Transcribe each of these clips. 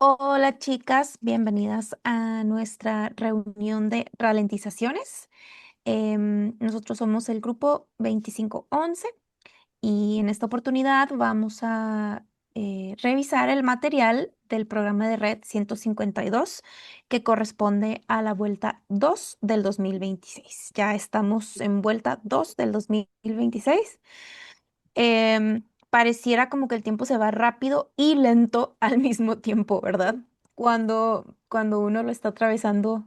Hola chicas, bienvenidas a nuestra reunión de ralentizaciones. Nosotros somos el grupo 2511 y en esta oportunidad vamos a revisar el material del programa de Red 152 que corresponde a la vuelta 2 del 2026. Ya estamos en vuelta 2 del 2026. Pareciera como que el tiempo se va rápido y lento al mismo tiempo, ¿verdad? Cuando uno lo está atravesando,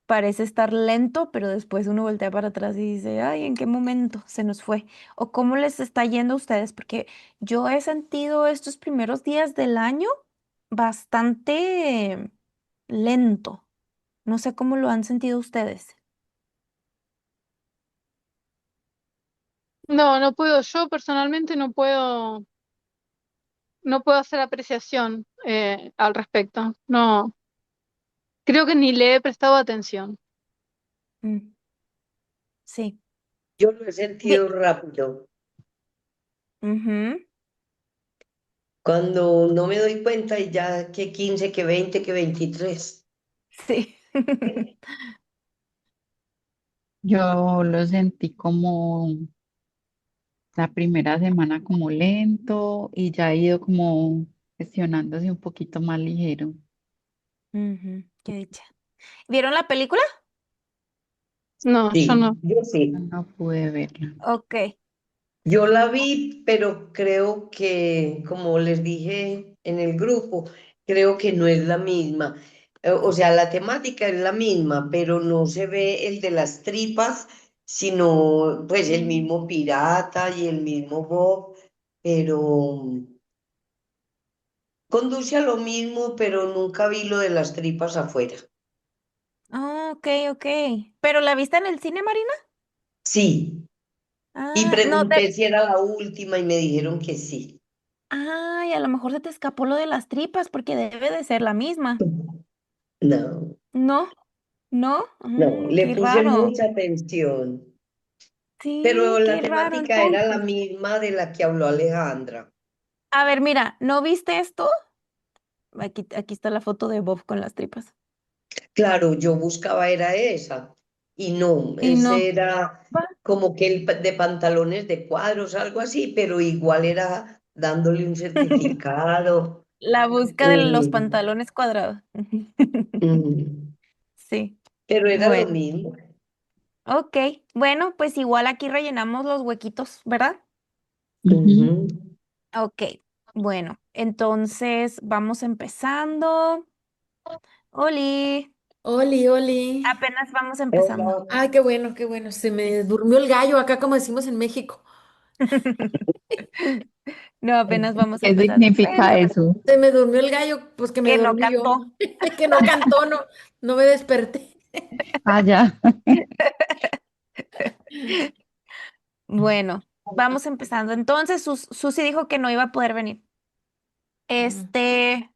parece estar lento, pero después uno voltea para atrás y dice, ay, ¿en qué momento se nos fue? ¿O cómo les está yendo a ustedes? Porque yo he sentido estos primeros días del año bastante lento. No sé cómo lo han sentido ustedes. No, no puedo. Yo personalmente no puedo hacer apreciación al respecto. No, creo que ni le he prestado atención. Mm, sí. Yo lo he Ye- sentido rápido. Ujú. Cuando no me doy cuenta y ya que 15, que 20, que 23. Sí. Yo lo sentí como la primera semana como lento y ya ha ido como gestionándose un poquito más ligero. Ujú, qué dicha. ¿Vieron la película? No, yo Sí, no. yo sí. No pude verla. Ok. Yo la vi, pero creo que, como les dije en el grupo, creo que no es la misma. O sea, la temática es la misma, pero no se ve el de las tripas, sino pues el Mm. mismo pirata y el mismo Bob, pero conduce a lo mismo, pero nunca vi lo de las tripas afuera. Ah, ok, ok. ¿Pero la viste en el cine, Marina? Sí, y Ah, no, pregunté si era la última y me dijeron que sí. ay, a lo mejor se te escapó lo de las tripas porque debe de ser la misma. No, ¿No? ¿No? no, le Qué puse raro. mucha atención, pero Sí, la qué raro temática era la entonces. misma de la que habló Alejandra. A ver, mira, ¿no viste esto? Aquí está la foto de Bob con las tripas. Claro, yo buscaba era esa, y no, Y no. ese era como que el de pantalones de cuadros, algo así, pero igual era dándole un certificado. La busca de los eh, pantalones cuadrados. mm, Sí, pero era lo bueno. mismo. Ok, bueno, pues igual aquí rellenamos los huequitos, ¿verdad? Ujú. Ujú. Ok, bueno, entonces vamos empezando. Oli, Oli, Oli. apenas vamos empezando. Hola. Ay, qué bueno, qué bueno. Se me durmió el gallo acá, como decimos en México. No, apenas vamos ¿Qué empezando. significa eso? Se me durmió el gallo, pues que me Que no dormí yo. cantó. Que no cantó, no, no me desperté. Ah, ya. Bueno, vamos empezando. Entonces, Susi dijo que no iba a poder venir. Mm. Este,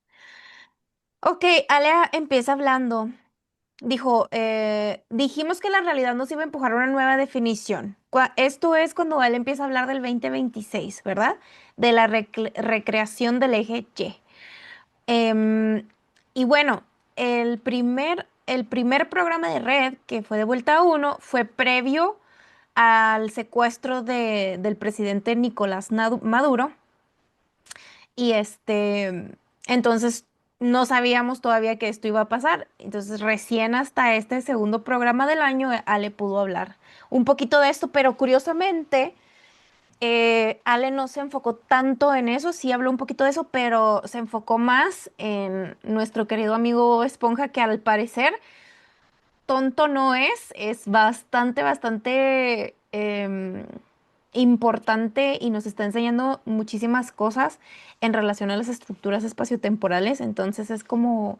ok, Alea empieza hablando. Dijo, dijimos que la realidad nos iba a empujar a una nueva definición. Esto es cuando él empieza a hablar del 2026, ¿verdad? De la recreación del eje Y. Em, y bueno, el primer programa de Red, que fue de vuelta a uno, fue previo al secuestro del presidente Nicolás Maduro. Y entonces no sabíamos todavía que esto iba a pasar. Entonces recién hasta este segundo programa del año, Ale pudo hablar un poquito de esto, pero curiosamente, Ale no se enfocó tanto en eso, sí habló un poquito de eso, pero se enfocó más en nuestro querido amigo Esponja, que al parecer tonto no es bastante, bastante importante y nos está enseñando muchísimas cosas en relación a las estructuras espaciotemporales. Entonces es como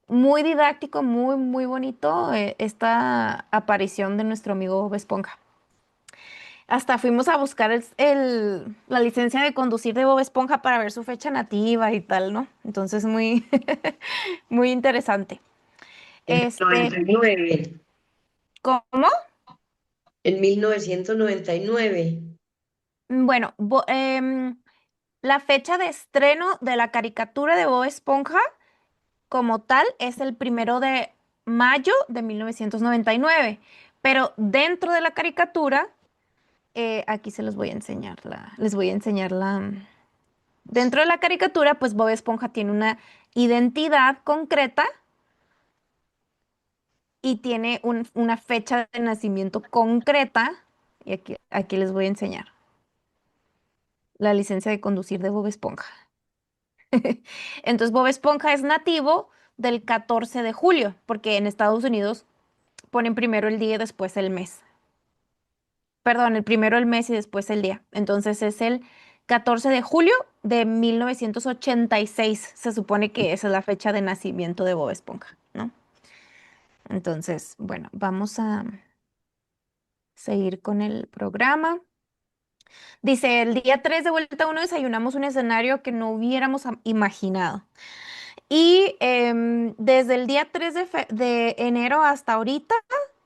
muy didáctico, muy, muy bonito esta aparición de nuestro amigo Bob Esponja. Hasta fuimos a buscar la licencia de conducir de Bob Esponja para ver su fecha nativa y tal, ¿no? Entonces muy, muy interesante. En Este, 99, ¿Cómo? en 1999. Bueno, la fecha de estreno de la caricatura de Bob Esponja como tal es el 1 de mayo de 1999, pero dentro de la caricatura, aquí se los voy a enseñar, les voy a enseñar dentro de la caricatura, pues Bob Esponja tiene una identidad concreta y tiene una fecha de nacimiento concreta, y aquí les voy a enseñar la licencia de conducir de Bob Esponja. Entonces, Bob Esponja es nativo del 14 de julio, porque en Estados Unidos ponen primero el día y después el mes. Perdón, el primero el mes y después el día. Entonces es el 14 de julio de 1986. Se supone que esa es la fecha de nacimiento de Bob Esponja, ¿no? Entonces, bueno, vamos a seguir con el programa. Dice, el día 3 de vuelta uno desayunamos un escenario que no hubiéramos imaginado. Y desde el día 3 de enero hasta ahorita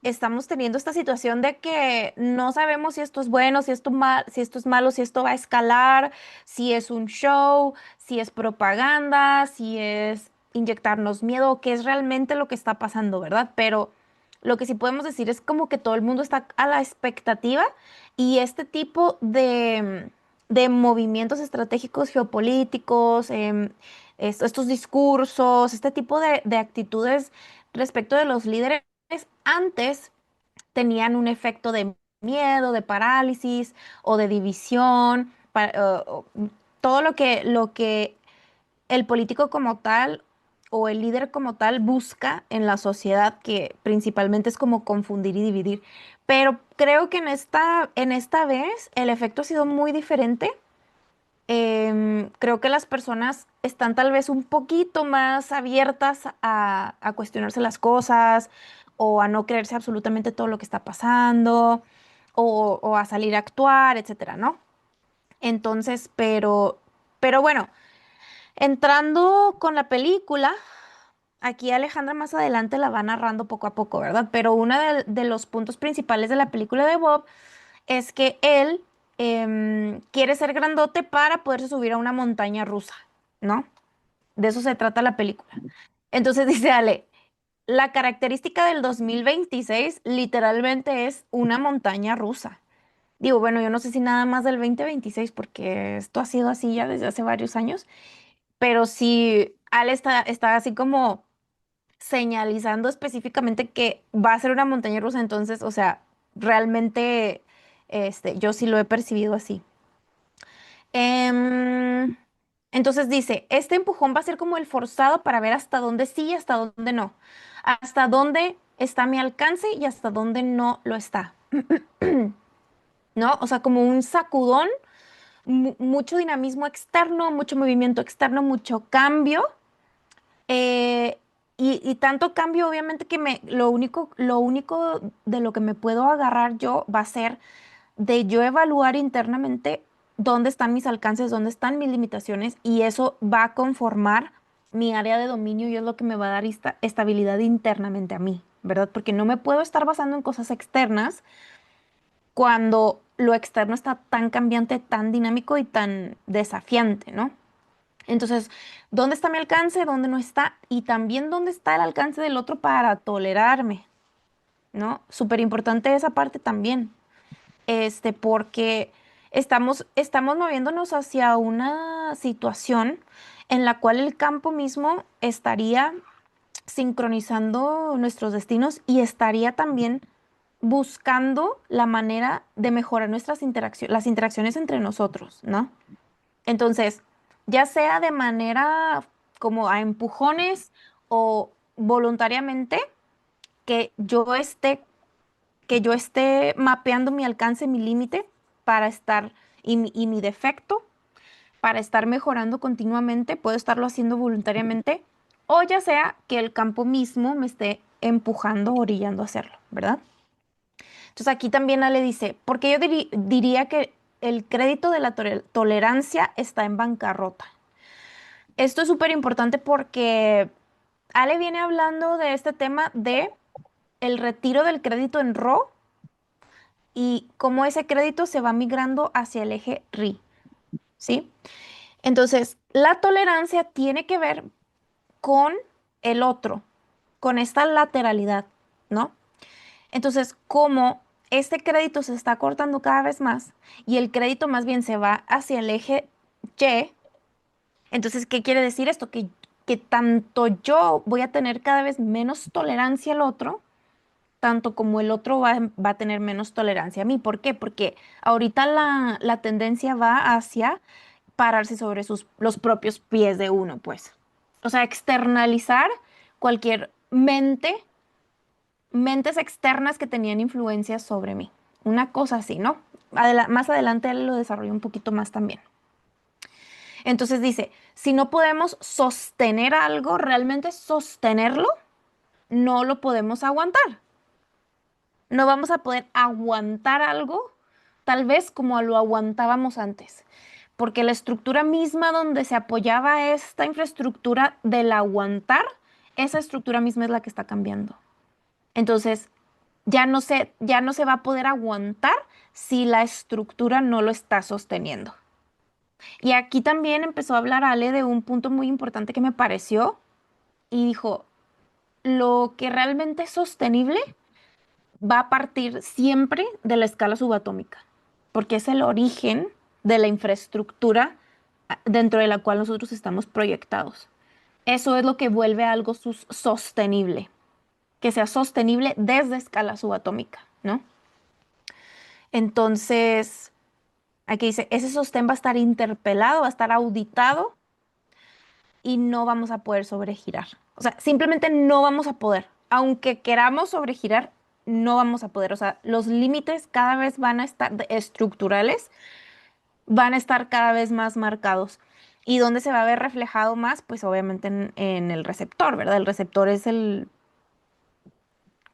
estamos teniendo esta situación de que no sabemos si esto es bueno, si esto es malo, si esto va a escalar, si es un show, si es propaganda, si es inyectarnos miedo, qué es realmente lo que está pasando, ¿verdad? Pero lo que sí podemos decir es como que todo el mundo está a la expectativa y este tipo de movimientos estratégicos geopolíticos, estos discursos, este tipo de actitudes respecto de los líderes antes tenían un efecto de miedo, de parálisis o de división, todo lo que el político como tal o el líder como tal busca en la sociedad, que principalmente es como confundir y dividir. Pero creo que en esta vez el efecto ha sido muy diferente. Creo que las personas están tal vez un poquito más abiertas a cuestionarse las cosas o a no creerse absolutamente todo lo que está pasando o a salir a actuar, etcétera, ¿no? Entonces, pero bueno, entrando con la película, aquí Alejandra más adelante la va narrando poco a poco, ¿verdad? Pero uno de los puntos principales de la película de Bob es que él quiere ser grandote para poderse subir a una montaña rusa, ¿no? De eso se trata la película. Entonces dice Ale, la característica del 2026 literalmente es una montaña rusa. Digo, bueno, yo no sé si nada más del 2026 porque esto ha sido así ya desde hace varios años, pero sí, Ale está así como señalizando específicamente que va a ser una montaña rusa, entonces, o sea, realmente, yo sí lo he percibido así. Em, entonces dice, este empujón va a ser como el forzado para ver hasta dónde sí y hasta dónde no, hasta dónde está mi alcance y hasta dónde no lo está, ¿no? O sea, como un sacudón, mucho dinamismo externo, mucho movimiento externo, mucho cambio. Eh, y tanto cambio, obviamente, que lo único de lo que me puedo agarrar yo va a ser de yo evaluar internamente dónde están mis alcances, dónde están mis limitaciones, y eso va a conformar mi área de dominio y es lo que me va a dar esta estabilidad internamente a mí, ¿verdad? Porque no me puedo estar basando en cosas externas cuando lo externo está tan cambiante, tan dinámico y tan desafiante, ¿no? Entonces, ¿dónde está mi alcance? ¿Dónde no está? Y también dónde está el alcance del otro para tolerarme, ¿no? Súper importante esa parte también, porque estamos moviéndonos hacia una situación en la cual el campo mismo estaría sincronizando nuestros destinos y estaría también buscando la manera de mejorar las interacciones entre nosotros, ¿no? Entonces, ya sea de manera como a empujones o voluntariamente, que yo esté, que yo esté mapeando mi alcance, mi límite para estar y mi defecto para estar mejorando continuamente, puedo estarlo haciendo voluntariamente, o ya sea que el campo mismo me esté empujando, orillando a hacerlo, ¿verdad? Entonces aquí también Ale dice, porque yo diría que el crédito de la tolerancia está en bancarrota. Esto es súper importante porque Ale viene hablando de este tema de el retiro del crédito en RO y cómo ese crédito se va migrando hacia el eje RI, ¿sí? Entonces, la tolerancia tiene que ver con el otro, con esta lateralidad, ¿no? Entonces, como este crédito se está cortando cada vez más y el crédito más bien se va hacia el eje Y, entonces, ¿qué quiere decir esto? Que tanto yo voy a tener cada vez menos tolerancia al otro, tanto como el otro va a tener menos tolerancia a mí. ¿Por qué? Porque ahorita la tendencia va hacia pararse sobre los propios pies de uno, pues. O sea, externalizar cualquier mentes externas que tenían influencia sobre mí. Una cosa así, ¿no? Más adelante él lo desarrolla un poquito más también. Entonces dice, si no podemos sostener algo, realmente sostenerlo, no lo podemos aguantar. No vamos a poder aguantar algo, tal vez como lo aguantábamos antes, porque la estructura misma donde se apoyaba esta infraestructura del aguantar, esa estructura misma es la que está cambiando. Entonces, ya no se va a poder aguantar si la estructura no lo está sosteniendo. Y aquí también empezó a hablar Ale de un punto muy importante que me pareció y dijo, lo que realmente es sostenible va a partir siempre de la escala subatómica, porque es el origen de la infraestructura dentro de la cual nosotros estamos proyectados. Eso es lo que vuelve a algo sostenible, que sea sostenible desde escala subatómica, ¿no? Entonces, aquí dice, ese sostén va a estar interpelado, va a estar auditado y no vamos a poder sobregirar. O sea, simplemente no vamos a poder. Aunque queramos sobregirar, no vamos a poder. O sea, los límites cada vez van a estar estructurales, van a estar cada vez más marcados. ¿Y dónde se va a ver reflejado más? Pues obviamente en el receptor, ¿verdad? El receptor es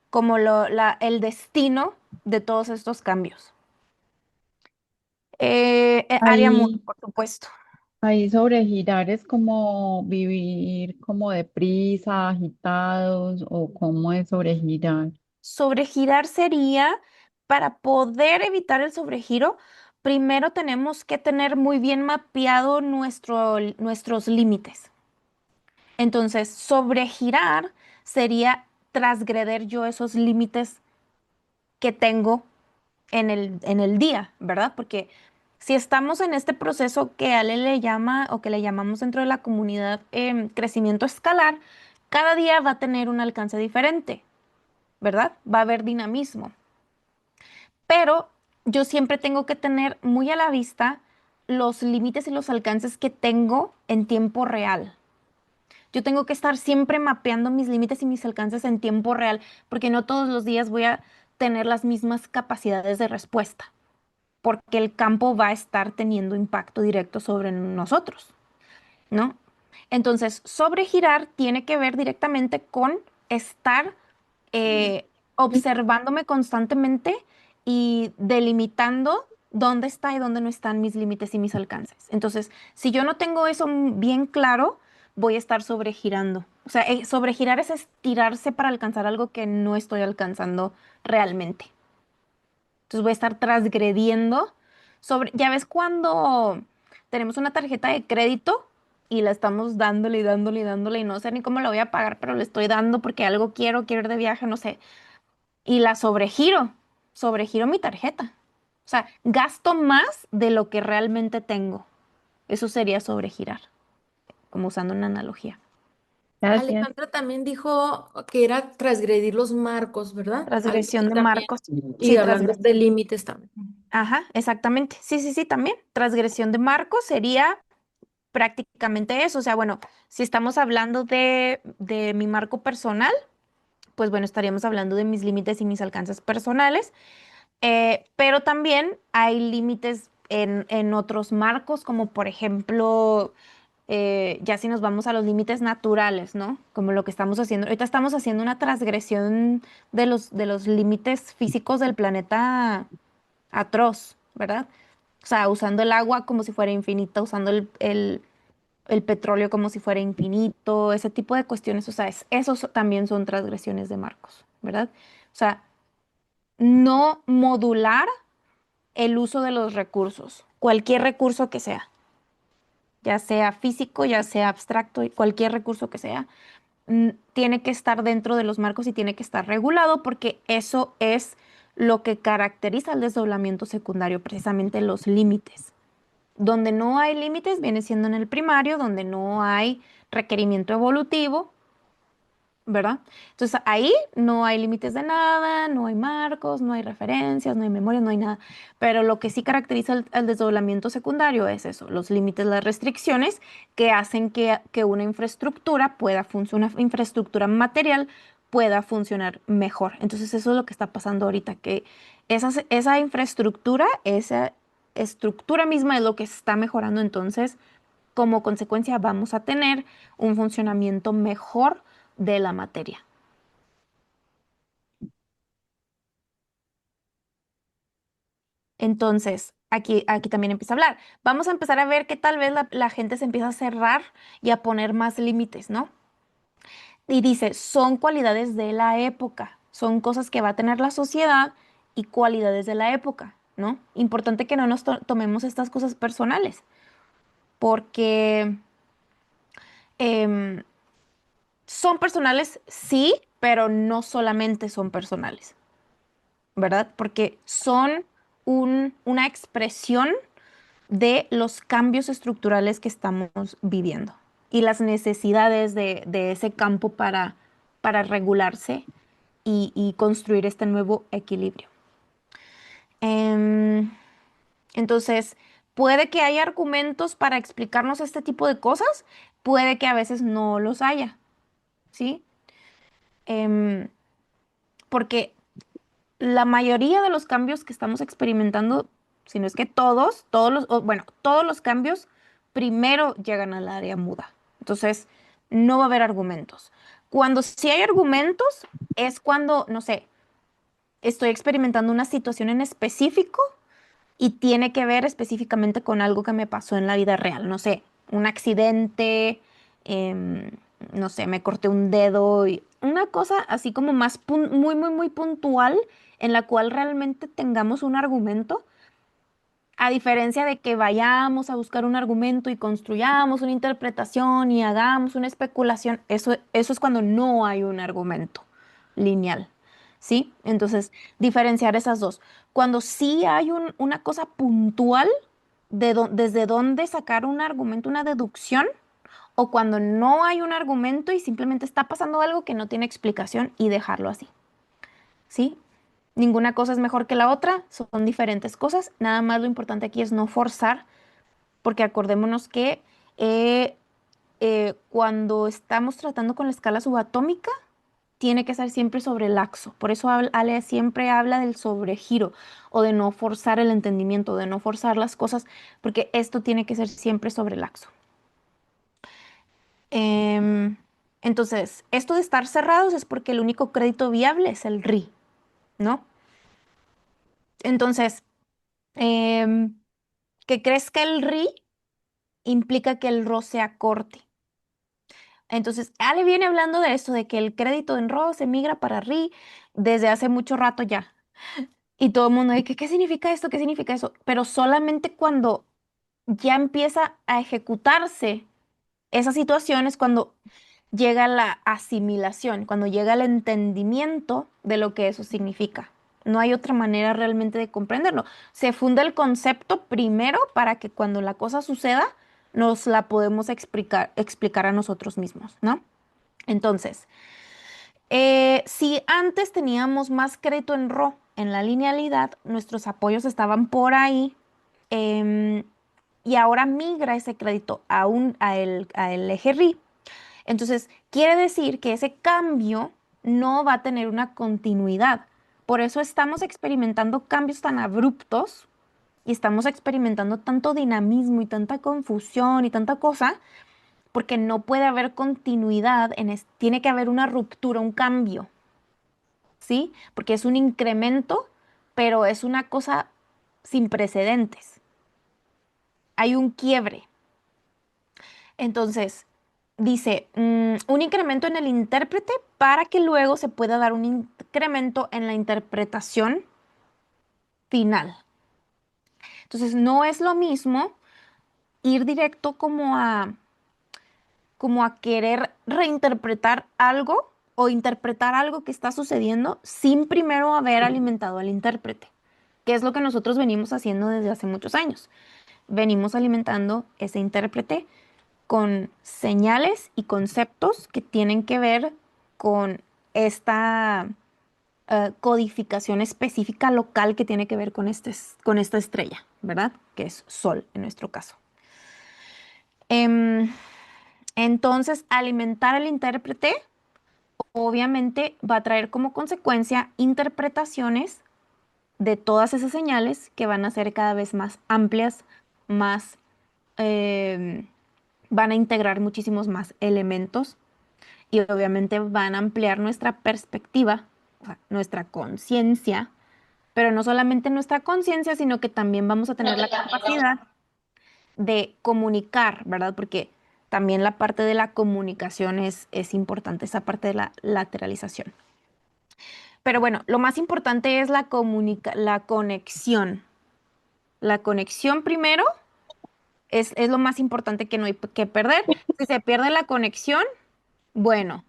como el destino de todos estos cambios. Área moon, Ahí, por supuesto. ahí sobregirar es como vivir como deprisa, agitados, o cómo es sobregirar. Sobregirar sería, para poder evitar el sobregiro, primero tenemos que tener muy bien mapeado nuestros límites. Entonces, sobregirar sería transgreder yo esos límites que tengo en el día, ¿verdad? Porque si estamos en este proceso que Ale le llama o que le llamamos dentro de la comunidad crecimiento escalar, cada día va a tener un alcance diferente, ¿verdad? Va a haber dinamismo. Pero yo siempre tengo que tener muy a la vista los límites y los alcances que tengo en tiempo real. Yo tengo que estar siempre mapeando mis límites y mis alcances en tiempo real, porque no todos los días voy a tener las mismas capacidades de respuesta, porque el campo va a estar teniendo impacto directo sobre nosotros, ¿no? Entonces, sobregirar tiene que ver directamente con estar observándome constantemente y delimitando dónde está y dónde no están mis límites y mis alcances. Entonces, si yo no tengo eso bien claro, voy a estar sobregirando. O sea, sobregirar es estirarse para alcanzar algo que no estoy alcanzando realmente. Entonces voy a estar transgrediendo ya ves cuando tenemos una tarjeta de crédito y la estamos dándole y dándole y dándole y no sé ni cómo la voy a pagar, pero le estoy dando porque algo quiero ir de viaje, no sé. Y la sobregiro mi tarjeta. O sea, gasto más de lo que realmente tengo. Eso sería sobregirar, como usando una analogía. Gracias. Alejandra también dijo que era transgredir los marcos, ¿verdad? Algo Transgresión así de también. marcos. Y Sí, hablando de transgresión. límites también. Ajá, exactamente. Sí, sí, sí, también. Transgresión de marcos sería prácticamente eso. O sea, bueno, si estamos hablando de mi marco personal, pues bueno, estaríamos hablando de mis límites y mis alcances personales, pero también hay límites en otros marcos, como por ejemplo, ya si nos vamos a los límites naturales, ¿no? Como lo que estamos haciendo. Ahorita estamos haciendo una transgresión de los límites físicos del planeta atroz, ¿verdad? O sea, usando el agua como si fuera infinita, usando el petróleo como si fuera infinito, ese tipo de cuestiones, o sea, esos también son transgresiones de marcos, ¿verdad? O sea, no modular el uso de los recursos, cualquier recurso que sea, ya sea físico, ya sea abstracto, cualquier recurso que sea, tiene que estar dentro de los marcos y tiene que estar regulado porque eso es lo que caracteriza el desdoblamiento secundario, precisamente los límites. Donde no hay límites viene siendo en el primario, donde no hay requerimiento evolutivo, ¿verdad? Entonces ahí no hay límites de nada, no hay marcos, no hay referencias, no hay memoria, no hay nada. Pero lo que sí caracteriza el desdoblamiento secundario es eso, los límites, las restricciones que hacen que una infraestructura pueda funcionar, una infraestructura material pueda funcionar mejor. Entonces eso es lo que está pasando ahorita, que esa infraestructura, esa estructura misma es lo que se está mejorando. Entonces, como consecuencia, vamos a tener un funcionamiento mejor de la materia. Entonces, aquí también empieza a hablar. Vamos a empezar a ver que tal vez la gente se empieza a cerrar y a poner más límites, ¿no? Y dice, son cualidades de la época, son cosas que va a tener la sociedad y cualidades de la época, ¿no? Importante que no nos tomemos estas cosas personales, porque em, son personales, sí, pero no solamente son personales. ¿Verdad? Porque son una expresión de los cambios estructurales que estamos viviendo y las necesidades de ese campo para regularse y construir este nuevo equilibrio. Em, entonces, puede que haya argumentos para explicarnos este tipo de cosas, puede que a veces no los haya, ¿sí? Em, porque la mayoría de los cambios que estamos experimentando, si no es que todos los cambios primero llegan al área muda. Entonces, no va a haber argumentos. Cuando sí hay argumentos, es cuando, no sé, estoy experimentando una situación en específico y tiene que ver específicamente con algo que me pasó en la vida real. No sé, un accidente, em, no sé, me corté un dedo y una cosa así como más muy, muy, muy puntual en la cual realmente tengamos un argumento, a diferencia de que vayamos a buscar un argumento y construyamos una interpretación y hagamos una especulación. Eso es cuando no hay un argumento lineal. ¿Sí? Entonces, diferenciar esas dos. Cuando sí hay una cosa puntual desde dónde sacar un argumento, una deducción, o cuando no hay un argumento y simplemente está pasando algo que no tiene explicación y dejarlo así. ¿Sí? Ninguna cosa es mejor que la otra, son diferentes cosas. Nada más lo importante aquí es no forzar, porque acordémonos que eh, cuando estamos tratando con la escala subatómica, tiene que ser siempre sobre laxo. Por eso Ale siempre habla del sobregiro o de no forzar el entendimiento, de no forzar las cosas, porque esto tiene que ser siempre sobre laxo. Em, entonces, esto de estar cerrados es porque el único crédito viable es el RI, ¿no? Entonces, em, que crezca el RI implica que el RO sea corte. Entonces, Ale viene hablando de esto, de que el crédito en RO se migra para RI desde hace mucho rato ya. Y todo el mundo dice, ¿qué significa esto? ¿Qué significa eso? Pero solamente cuando ya empieza a ejecutarse esa situación es cuando llega la asimilación, cuando llega el entendimiento de lo que eso significa. No hay otra manera realmente de comprenderlo. Se funda el concepto primero para que cuando la cosa suceda nos la podemos explicar a nosotros mismos, ¿no? Entonces, si antes teníamos más crédito en RO, en la linealidad, nuestros apoyos estaban por ahí, em, y ahora migra ese crédito a el eje RI. Entonces, quiere decir que ese cambio no va a tener una continuidad. Por eso estamos experimentando cambios tan abruptos y estamos experimentando tanto dinamismo y tanta confusión y tanta cosa, porque no puede haber continuidad, tiene que haber una ruptura, un cambio, ¿sí? Porque es un incremento, pero es una cosa sin precedentes. Hay un quiebre. Entonces, dice, un incremento en el intérprete para que luego se pueda dar un incremento en la interpretación final. Entonces, no es lo mismo ir directo como como a querer reinterpretar algo o interpretar algo que está sucediendo sin primero haber alimentado al intérprete, que es lo que nosotros venimos haciendo desde hace muchos años. Venimos alimentando ese intérprete con señales y conceptos que tienen que ver con esta codificación específica local que tiene que ver con, con esta estrella, ¿verdad? Que es Sol en nuestro caso. Em, entonces, alimentar al intérprete obviamente va a traer como consecuencia interpretaciones de todas esas señales que van a ser cada vez más amplias, más, em, van a integrar muchísimos más elementos y obviamente van a ampliar nuestra perspectiva, o sea, nuestra conciencia, pero no solamente nuestra conciencia, sino que también vamos a tener la capacidad de comunicar, ¿verdad? Porque también la parte de la comunicación es importante, esa parte de la lateralización. Pero bueno, lo más importante es la conexión. La conexión primero es lo más importante que no hay que perder. Si se pierde la conexión, bueno,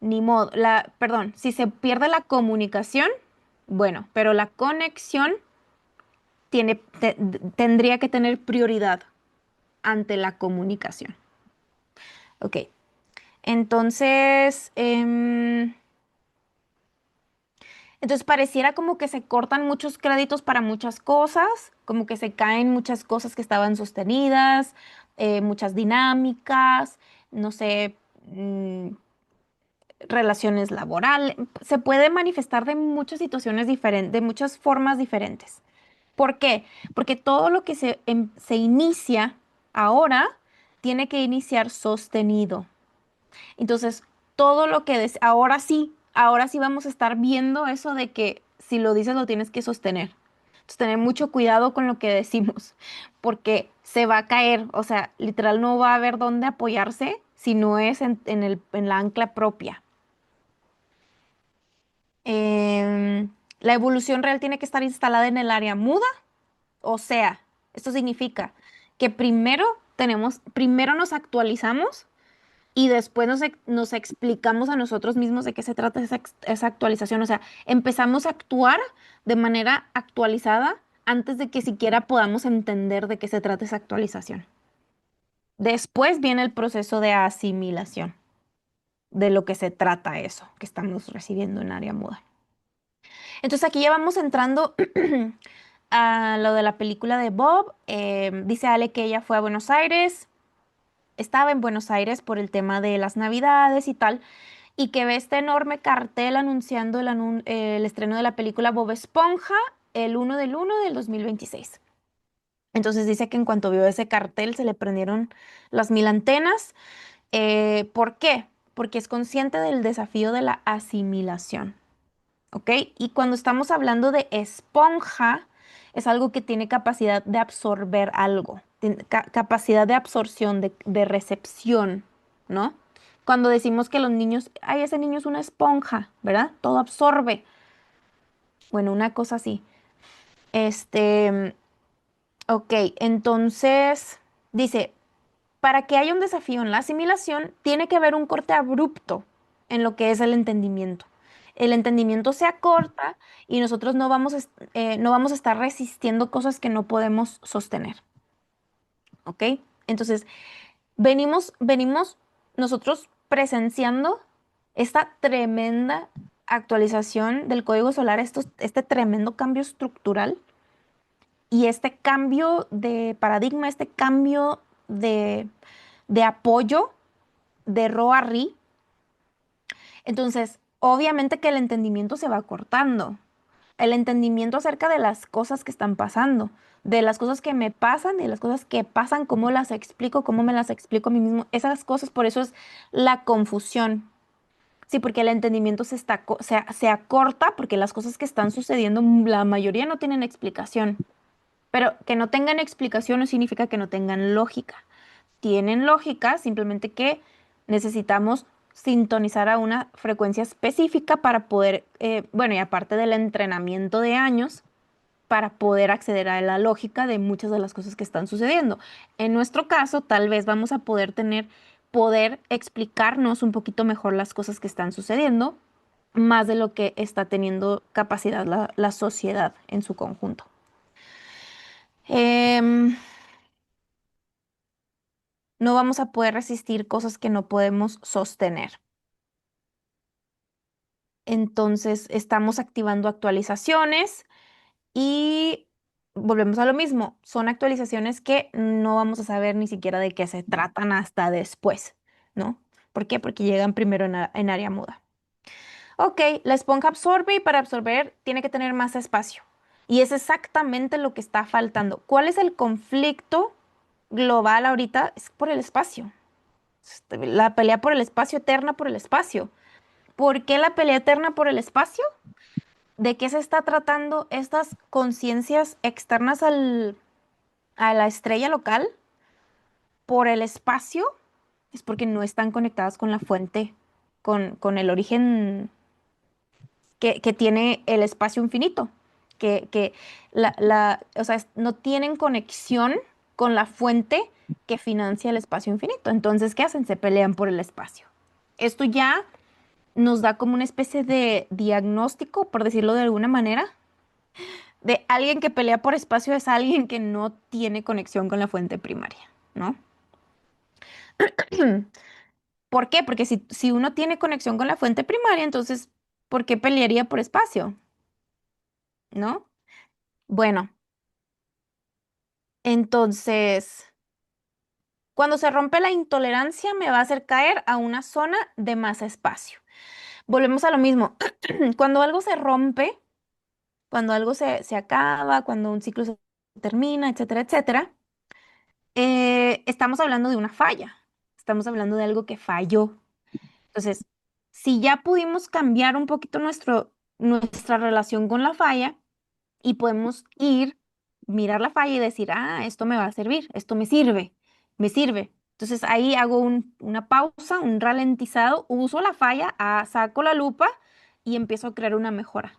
ni modo. Perdón, si se pierde la comunicación, bueno, pero la conexión tendría que tener prioridad ante la comunicación. Ok, entonces, entonces pareciera como que se cortan muchos créditos para muchas cosas, como que se caen muchas cosas que estaban sostenidas, muchas dinámicas, no sé, relaciones laborales. Se puede manifestar de muchas situaciones diferentes, de muchas formas diferentes. ¿Por qué? Porque todo lo que se inicia ahora tiene que iniciar sostenido. Entonces, todo lo que ahora sí vamos a estar viendo eso de que si lo dices lo tienes que sostener. Entonces, tener mucho cuidado con lo que decimos, porque se va a caer, o sea, literal no va a haber dónde apoyarse si no es en la ancla propia. La evolución real tiene que estar instalada en el área muda, o sea, esto significa que primero nos actualizamos y después nos explicamos a nosotros mismos de qué se trata esa actualización. O sea, empezamos a actuar de manera actualizada antes de que siquiera podamos entender de qué se trata esa actualización. Después viene el proceso de asimilación de lo que se trata eso que estamos recibiendo en área muda. Entonces aquí ya vamos entrando a lo de la película de Bob. Dice Ale que ella fue a Buenos Aires, estaba en Buenos Aires por el tema de las Navidades y tal, y que ve este enorme cartel anunciando el estreno de la película Bob Esponja el 1 del 1 del 2026. Entonces dice que en cuanto vio ese cartel se le prendieron las mil antenas. ¿Por qué? Porque es consciente del desafío de la asimilación. ¿Ok? Y cuando estamos hablando de esponja, es algo que tiene capacidad de absorber algo, tiene capacidad de absorción, de recepción, ¿no? Cuando decimos que los niños, ay, ese niño es una esponja, ¿verdad? Todo absorbe. Bueno, una cosa así. Este, ok, entonces dice, para que haya un desafío en la asimilación, tiene que haber un corte abrupto en lo que es el entendimiento. El entendimiento se acorta y nosotros no vamos a estar resistiendo cosas que no podemos sostener. ¿Ok? Entonces, venimos nosotros presenciando esta tremenda actualización del código solar, este tremendo cambio estructural y este cambio de paradigma, este cambio de apoyo de Ro a Ri. Entonces, obviamente que el entendimiento se va cortando. El entendimiento acerca de las cosas que están pasando, de las cosas que me pasan, de las cosas que pasan, cómo las explico, cómo me las explico a mí mismo. Esas cosas, por eso es la confusión. Sí, porque el entendimiento se acorta porque las cosas que están sucediendo, la mayoría no tienen explicación. Pero que no tengan explicación no significa que no tengan lógica. Tienen lógica, simplemente que necesitamos sintonizar a una frecuencia específica para poder, bueno, y aparte del entrenamiento de años, para poder acceder a la lógica de muchas de las cosas que están sucediendo. En nuestro caso, tal vez vamos a poder tener poder explicarnos un poquito mejor las cosas que están sucediendo, más de lo que está teniendo capacidad la sociedad en su conjunto. Em, no vamos a poder resistir cosas que no podemos sostener. Entonces, estamos activando actualizaciones y volvemos a lo mismo. Son actualizaciones que no vamos a saber ni siquiera de qué se tratan hasta después, ¿no? ¿Por qué? Porque llegan primero en área muda. Ok, la esponja absorbe y para absorber tiene que tener más espacio. Y es exactamente lo que está faltando. ¿Cuál es el conflicto global ahorita? Es por el espacio. La pelea por el espacio, eterna por el espacio. ¿Por qué la pelea eterna por el espacio? ¿De qué se está tratando estas conciencias externas a la estrella local por el espacio? Es porque no están conectadas con la fuente, con el origen que tiene el espacio infinito, que o sea, no tienen conexión con la fuente que financia el espacio infinito. Entonces, ¿qué hacen? Se pelean por el espacio. Esto ya nos da como una especie de diagnóstico, por decirlo de alguna manera, de alguien que pelea por espacio es alguien que no tiene conexión con la fuente primaria, ¿no? ¿Por qué? Porque si uno tiene conexión con la fuente primaria, entonces, ¿por qué pelearía por espacio? ¿No? Bueno, entonces, cuando se rompe la intolerancia, me va a hacer caer a una zona de más espacio. Volvemos a lo mismo. Cuando algo se rompe, cuando algo se acaba, cuando un ciclo se termina, etcétera, etcétera, estamos hablando de una falla. Estamos hablando de algo que falló. Entonces, si ya pudimos cambiar un poquito nuestra relación con la falla y podemos ir, mirar la falla y decir, ah, esto me va a servir, esto me sirve, me sirve. Entonces ahí hago una pausa, un ralentizado, uso la falla, saco la lupa y empiezo a crear una mejora.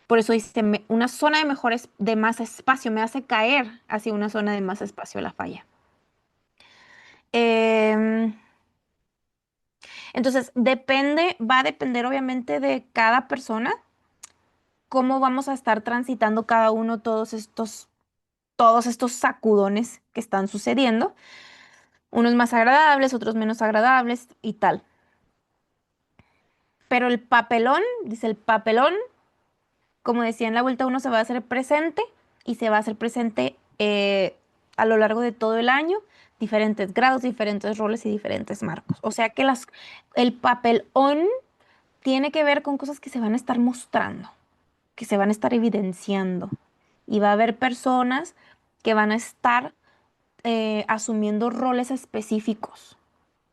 Por eso dice, una zona de mejores, de más espacio, me hace caer hacia una zona de más espacio la falla. Em, entonces, va a depender obviamente de cada persona, cómo vamos a estar transitando cada uno todos estos sacudones que están sucediendo, unos más agradables, otros menos agradables y tal. Pero el papelón, dice el papelón, como decía en la vuelta uno se va a hacer presente y se va a hacer presente a lo largo de todo el año, diferentes grados, diferentes roles y diferentes marcos. O sea que el papelón tiene que ver con cosas que se van a estar mostrando, que se van a estar evidenciando. Y va a haber personas que van a estar asumiendo roles específicos,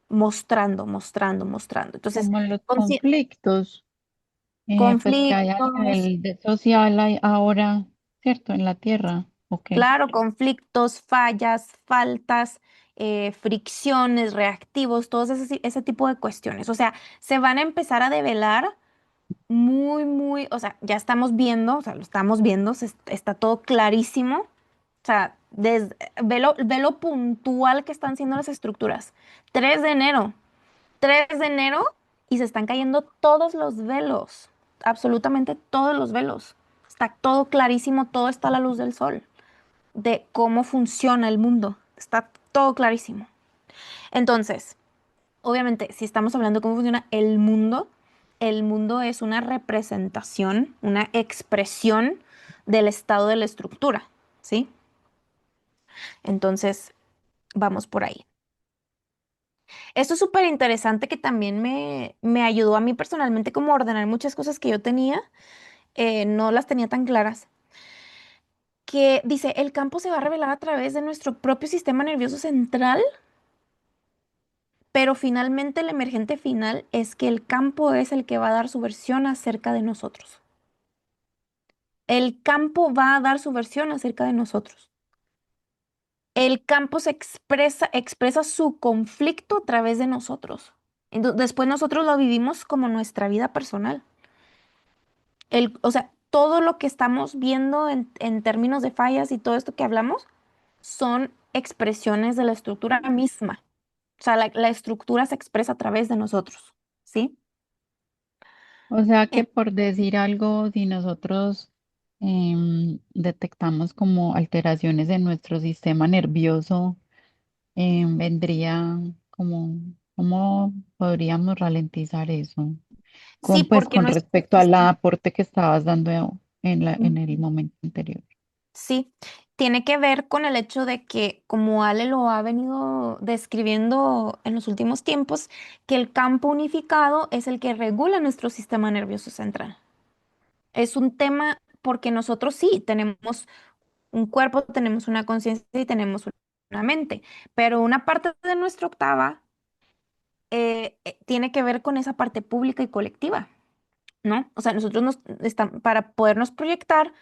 mostrando, mostrando, mostrando. Entonces, Como los conflictos, pues que hay a conflictos, nivel social ahora, ¿cierto? En la Tierra. Ok. claro, conflictos, fallas, faltas, fricciones, reactivos, todos ese tipo de cuestiones. O sea, se van a empezar a develar muy, muy, o sea, ya estamos viendo, o sea, lo estamos viendo, está todo clarísimo. O sea, ve lo puntual que están siendo las estructuras. 3 de enero, 3 de enero y se están cayendo todos los velos, absolutamente todos los velos. Está todo clarísimo, todo está a la luz del sol, de cómo funciona el mundo. Está todo clarísimo. Entonces, obviamente, si estamos hablando de cómo funciona el mundo es una representación, una expresión del estado de la estructura, ¿sí? Entonces, vamos por ahí. Esto es súper interesante que también me ayudó a mí personalmente como a ordenar muchas cosas que yo tenía, no las tenía tan claras, que dice, el campo se va a revelar a través de nuestro propio sistema nervioso central, pero finalmente el emergente final es que el campo es el que va a dar su versión acerca de nosotros. El campo va a dar su versión acerca de nosotros. El campo expresa su conflicto a través de nosotros. Después nosotros lo vivimos como nuestra vida personal. O sea, todo lo que estamos viendo en términos de fallas y todo esto que hablamos son expresiones de la estructura misma. O sea, la estructura se expresa a través de nosotros, ¿sí? O sea que En- por decir algo, si nosotros detectamos como alteraciones en nuestro sistema nervioso, vendría como, ¿cómo podríamos ralentizar eso? sí, Pues porque con nuestro respecto al sistema, aporte que estabas dando en el momento anterior. sí, tiene que ver con el hecho de que, como Ale lo ha venido describiendo en los últimos tiempos, que el campo unificado es el que regula nuestro sistema nervioso central. Es un tema porque nosotros sí tenemos un cuerpo, tenemos una conciencia y tenemos una mente, pero una parte de nuestra octava tiene que ver con esa parte pública y colectiva, ¿no? O sea, nosotros para podernos proyectar,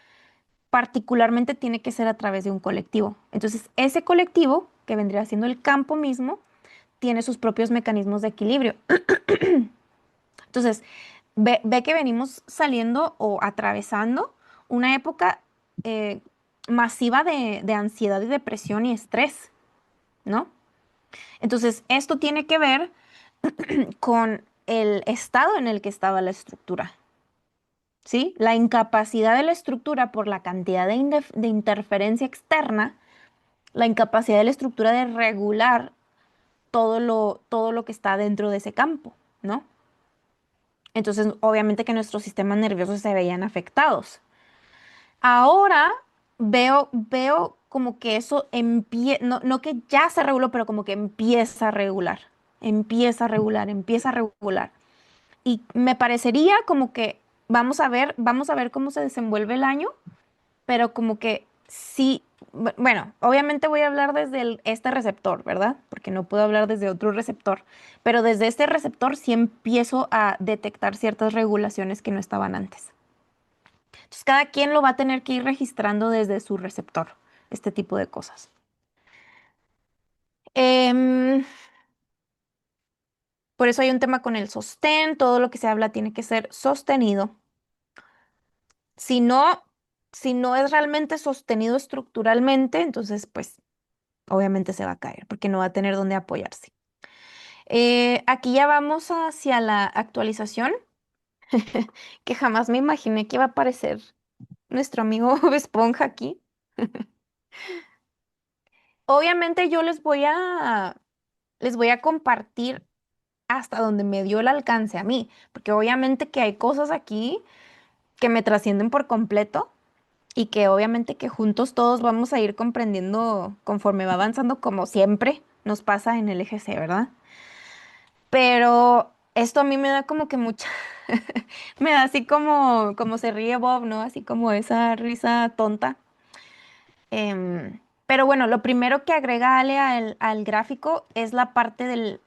particularmente tiene que ser a través de un colectivo. Entonces, ese colectivo, que vendría siendo el campo mismo, tiene sus propios mecanismos de equilibrio. Entonces, ve que venimos saliendo o atravesando una época eh, masiva de ansiedad y depresión y estrés, ¿no? Entonces, esto tiene que ver con el estado en el que estaba la estructura, ¿sí? La incapacidad de la estructura por la cantidad de interferencia externa, la incapacidad de la estructura de regular todo lo que está dentro de ese campo, ¿no? Entonces, obviamente que nuestros sistemas nerviosos se veían afectados. Ahora veo como que eso empieza, no que ya se reguló, pero como que empieza a regular, empieza a regular, empieza a regular. Y me parecería como que vamos a ver cómo se desenvuelve el año, pero como que sí, bueno, obviamente voy a hablar desde este receptor, ¿verdad? Porque no puedo hablar desde otro receptor, pero desde este receptor sí empiezo a detectar ciertas regulaciones que no estaban antes. Entonces, cada quien lo va a tener que ir registrando desde su receptor, este tipo de cosas. Em, por eso hay un tema con el sostén, todo lo que se habla tiene que ser sostenido. Si no, si no es realmente sostenido estructuralmente, entonces pues obviamente se va a caer porque no va a tener dónde apoyarse. Aquí ya vamos hacia la actualización, que jamás me imaginé que iba a aparecer nuestro amigo Bob Esponja aquí. Obviamente yo les voy a compartir hasta donde me dio el alcance a mí, porque obviamente que hay cosas aquí que me trascienden por completo y que obviamente que juntos todos vamos a ir comprendiendo conforme va avanzando, como siempre nos pasa en el EGC, ¿verdad? Pero esto a mí me da como que mucha, me da así como se ríe Bob, ¿no? Así como esa risa tonta. Pero bueno, lo primero que agrega Ale al gráfico es la parte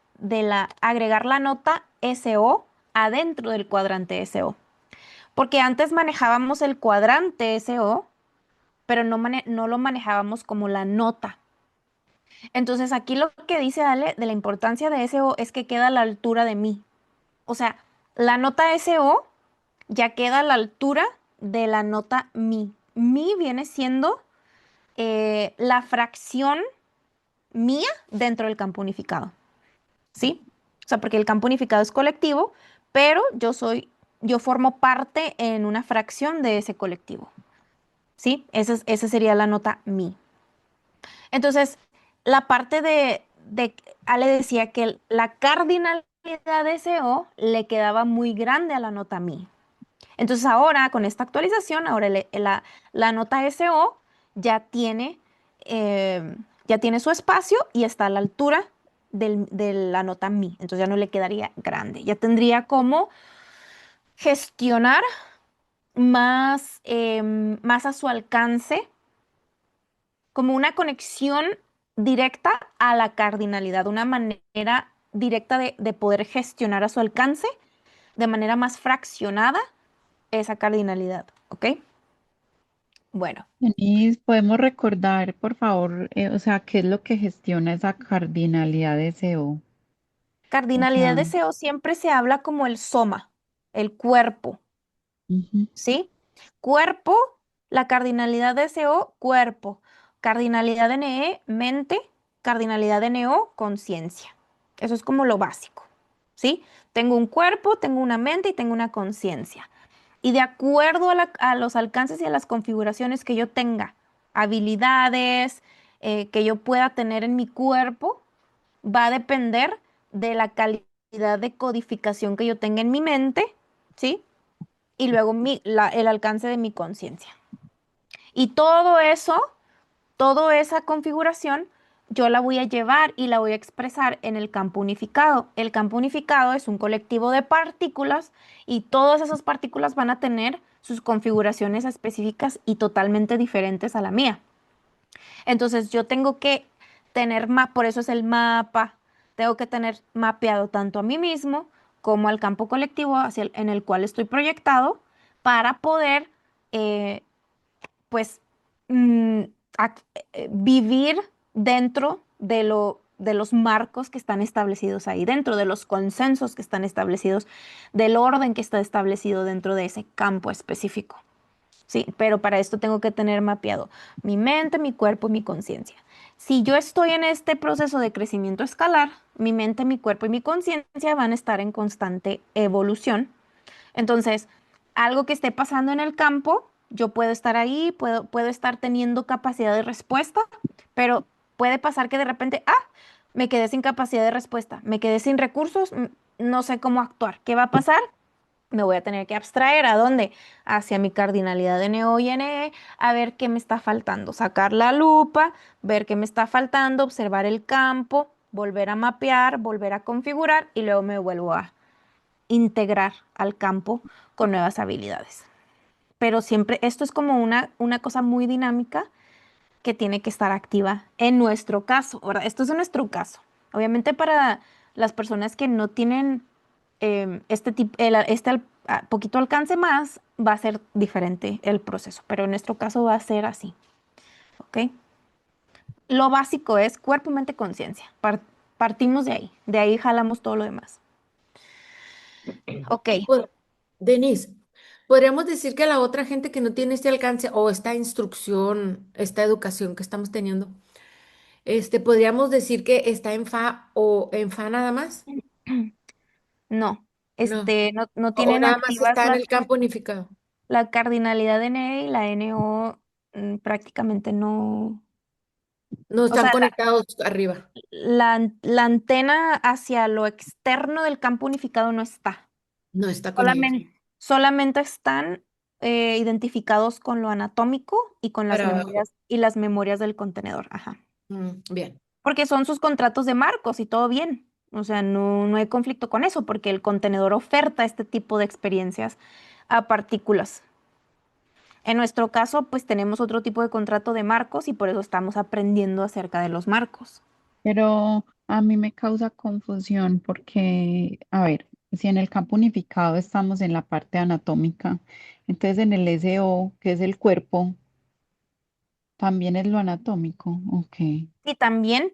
agregar la nota SO adentro del cuadrante SO. Porque antes manejábamos el cuadrante SO, pero no lo manejábamos como la nota. Entonces aquí lo que dice Ale de la importancia de SO es que queda a la altura de mi. O sea, la nota SO ya queda a la altura de la nota mi. Mi viene siendo la fracción mía dentro del campo unificado, ¿sí? O sea, porque el campo unificado es colectivo, pero yo formo parte en una fracción de ese colectivo, ¿sí? Esa sería la nota mi. Entonces, la parte Ale decía que la cardinalidad de ese O le quedaba muy grande a la nota mi. Entonces ahora, con esta actualización, ahora la nota SO ya tiene, ya tiene su espacio y está a la altura de la nota Mi. Entonces ya no le quedaría grande. Ya tendría como gestionar más a su alcance, como una conexión directa a la cardinalidad, una manera directa de poder gestionar a su alcance de manera más fraccionada esa cardinalidad, ¿ok? Bueno, Denise, ¿podemos recordar, por favor, o sea, qué es lo que gestiona esa cardinalidad de SEO? O cardinalidad sea, de SEO siempre se habla como el soma, el cuerpo, ujú. ¿sí? Cuerpo, la cardinalidad de SEO, cuerpo. Cardinalidad de NE, mente. Cardinalidad de NO, conciencia. Eso es como lo básico, ¿sí? Tengo un cuerpo, tengo una mente y tengo una conciencia. Y de acuerdo a los alcances y a las configuraciones que yo tenga, habilidades que yo pueda tener en mi cuerpo, va a depender de la calidad de codificación que yo tenga en mi mente, ¿sí? Y luego el alcance de mi conciencia. Y todo eso, toda esa configuración, yo la voy a llevar y la voy a expresar en el campo unificado. El campo unificado es un colectivo de partículas y todas esas partículas van a tener sus configuraciones específicas y totalmente diferentes a la mía. Entonces yo tengo que tener por eso es el mapa, tengo que tener mapeado tanto a mí mismo como al campo colectivo en el cual estoy proyectado para poder eh, pues mm, vivir dentro de los marcos que están establecidos ahí, dentro de los consensos que están establecidos, del orden que está establecido dentro de ese campo específico. Sí, pero para esto tengo que tener mapeado mi mente, mi cuerpo y mi conciencia. Si yo estoy en este proceso de crecimiento escalar, mi mente, mi cuerpo y mi conciencia van a estar en constante evolución. Entonces, algo que esté pasando en el campo, yo puedo estar ahí, puedo estar teniendo capacidad de respuesta, pero puede pasar que de repente, me quedé sin capacidad de respuesta, me quedé sin recursos, no sé cómo actuar. ¿Qué va a pasar? Me voy a tener que abstraer. ¿A dónde? Hacia mi cardinalidad de NO y NE, a ver qué me está faltando. Sacar la lupa, ver qué me está faltando, observar el campo, volver a mapear, volver a configurar y luego me vuelvo a integrar al campo con nuevas habilidades. Pero siempre, esto es como una cosa muy dinámica que tiene que estar activa en nuestro caso, ¿verdad? Esto es en nuestro caso. Obviamente para las personas que no tienen este tipo, poquito alcance más, va a ser diferente el proceso, pero en nuestro caso va a ser así, ¿ok? Lo básico es cuerpo, mente, conciencia. Partimos de ahí jalamos todo lo demás. Ok, Pues, Denise, podríamos decir que la otra gente que no tiene este alcance o esta instrucción, esta educación que estamos teniendo, podríamos decir que está en fa o en fa nada más. no, No. no O tienen nada más activas está en el campo unificado. la cardinalidad de NE y la NO prácticamente no. No O están sea, conectados arriba. la antena hacia lo externo del campo unificado no está. No está con ellos. Solamente están identificados con lo anatómico y con Para abajo. las memorias del contenedor. Ajá. Bien. Porque son sus contratos de marcos y todo bien. O sea, no hay conflicto con eso, porque el contenedor oferta este tipo de experiencias a partículas. En nuestro caso, pues tenemos otro tipo de contrato de marcos y por eso estamos aprendiendo acerca de los marcos. Pero a mí me causa confusión porque, a ver, si en el campo unificado estamos en la parte anatómica, entonces en el SO, que es el cuerpo, también es lo anatómico. Ok. Y también,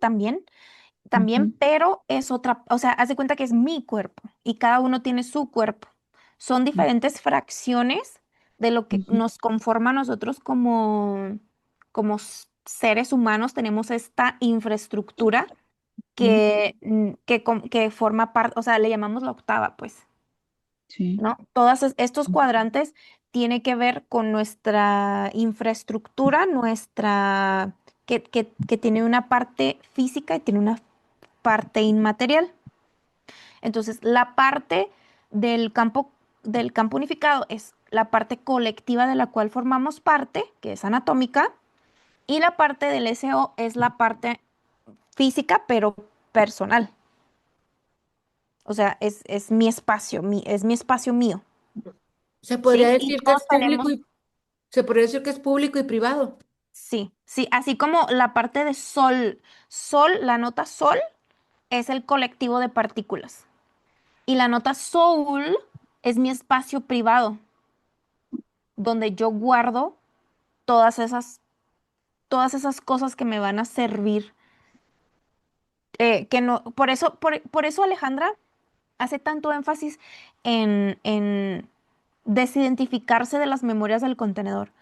Ujú, pero es otra, o sea, haz de cuenta que es mi cuerpo y cada uno tiene su cuerpo. Son diferentes fracciones de lo que ujú, nos conforma a nosotros como seres humanos. Tenemos esta infraestructura ujú, que forma parte, o sea, le llamamos la octava, pues. sí. ¿No? Todos estos cuadrantes tienen que ver con nuestra infraestructura, que tiene una parte física y tiene una parte inmaterial. Entonces, la parte del campo unificado es la parte colectiva de la cual formamos parte, que es anatómica, y la parte del SO es la parte física, pero personal. O sea, es mi espacio, es mi espacio mío. Se podría ¿Sí? Y decir que todos es público tenemos. y se podría decir que es público y privado. Sí, sí, así como la parte de sol, la nota sol es el colectivo de partículas y la nota soul es mi espacio privado donde yo guardo todas todas esas cosas que me van a servir. Que no, por eso Alejandra hace tanto énfasis en desidentificarse de las memorias del contenedor,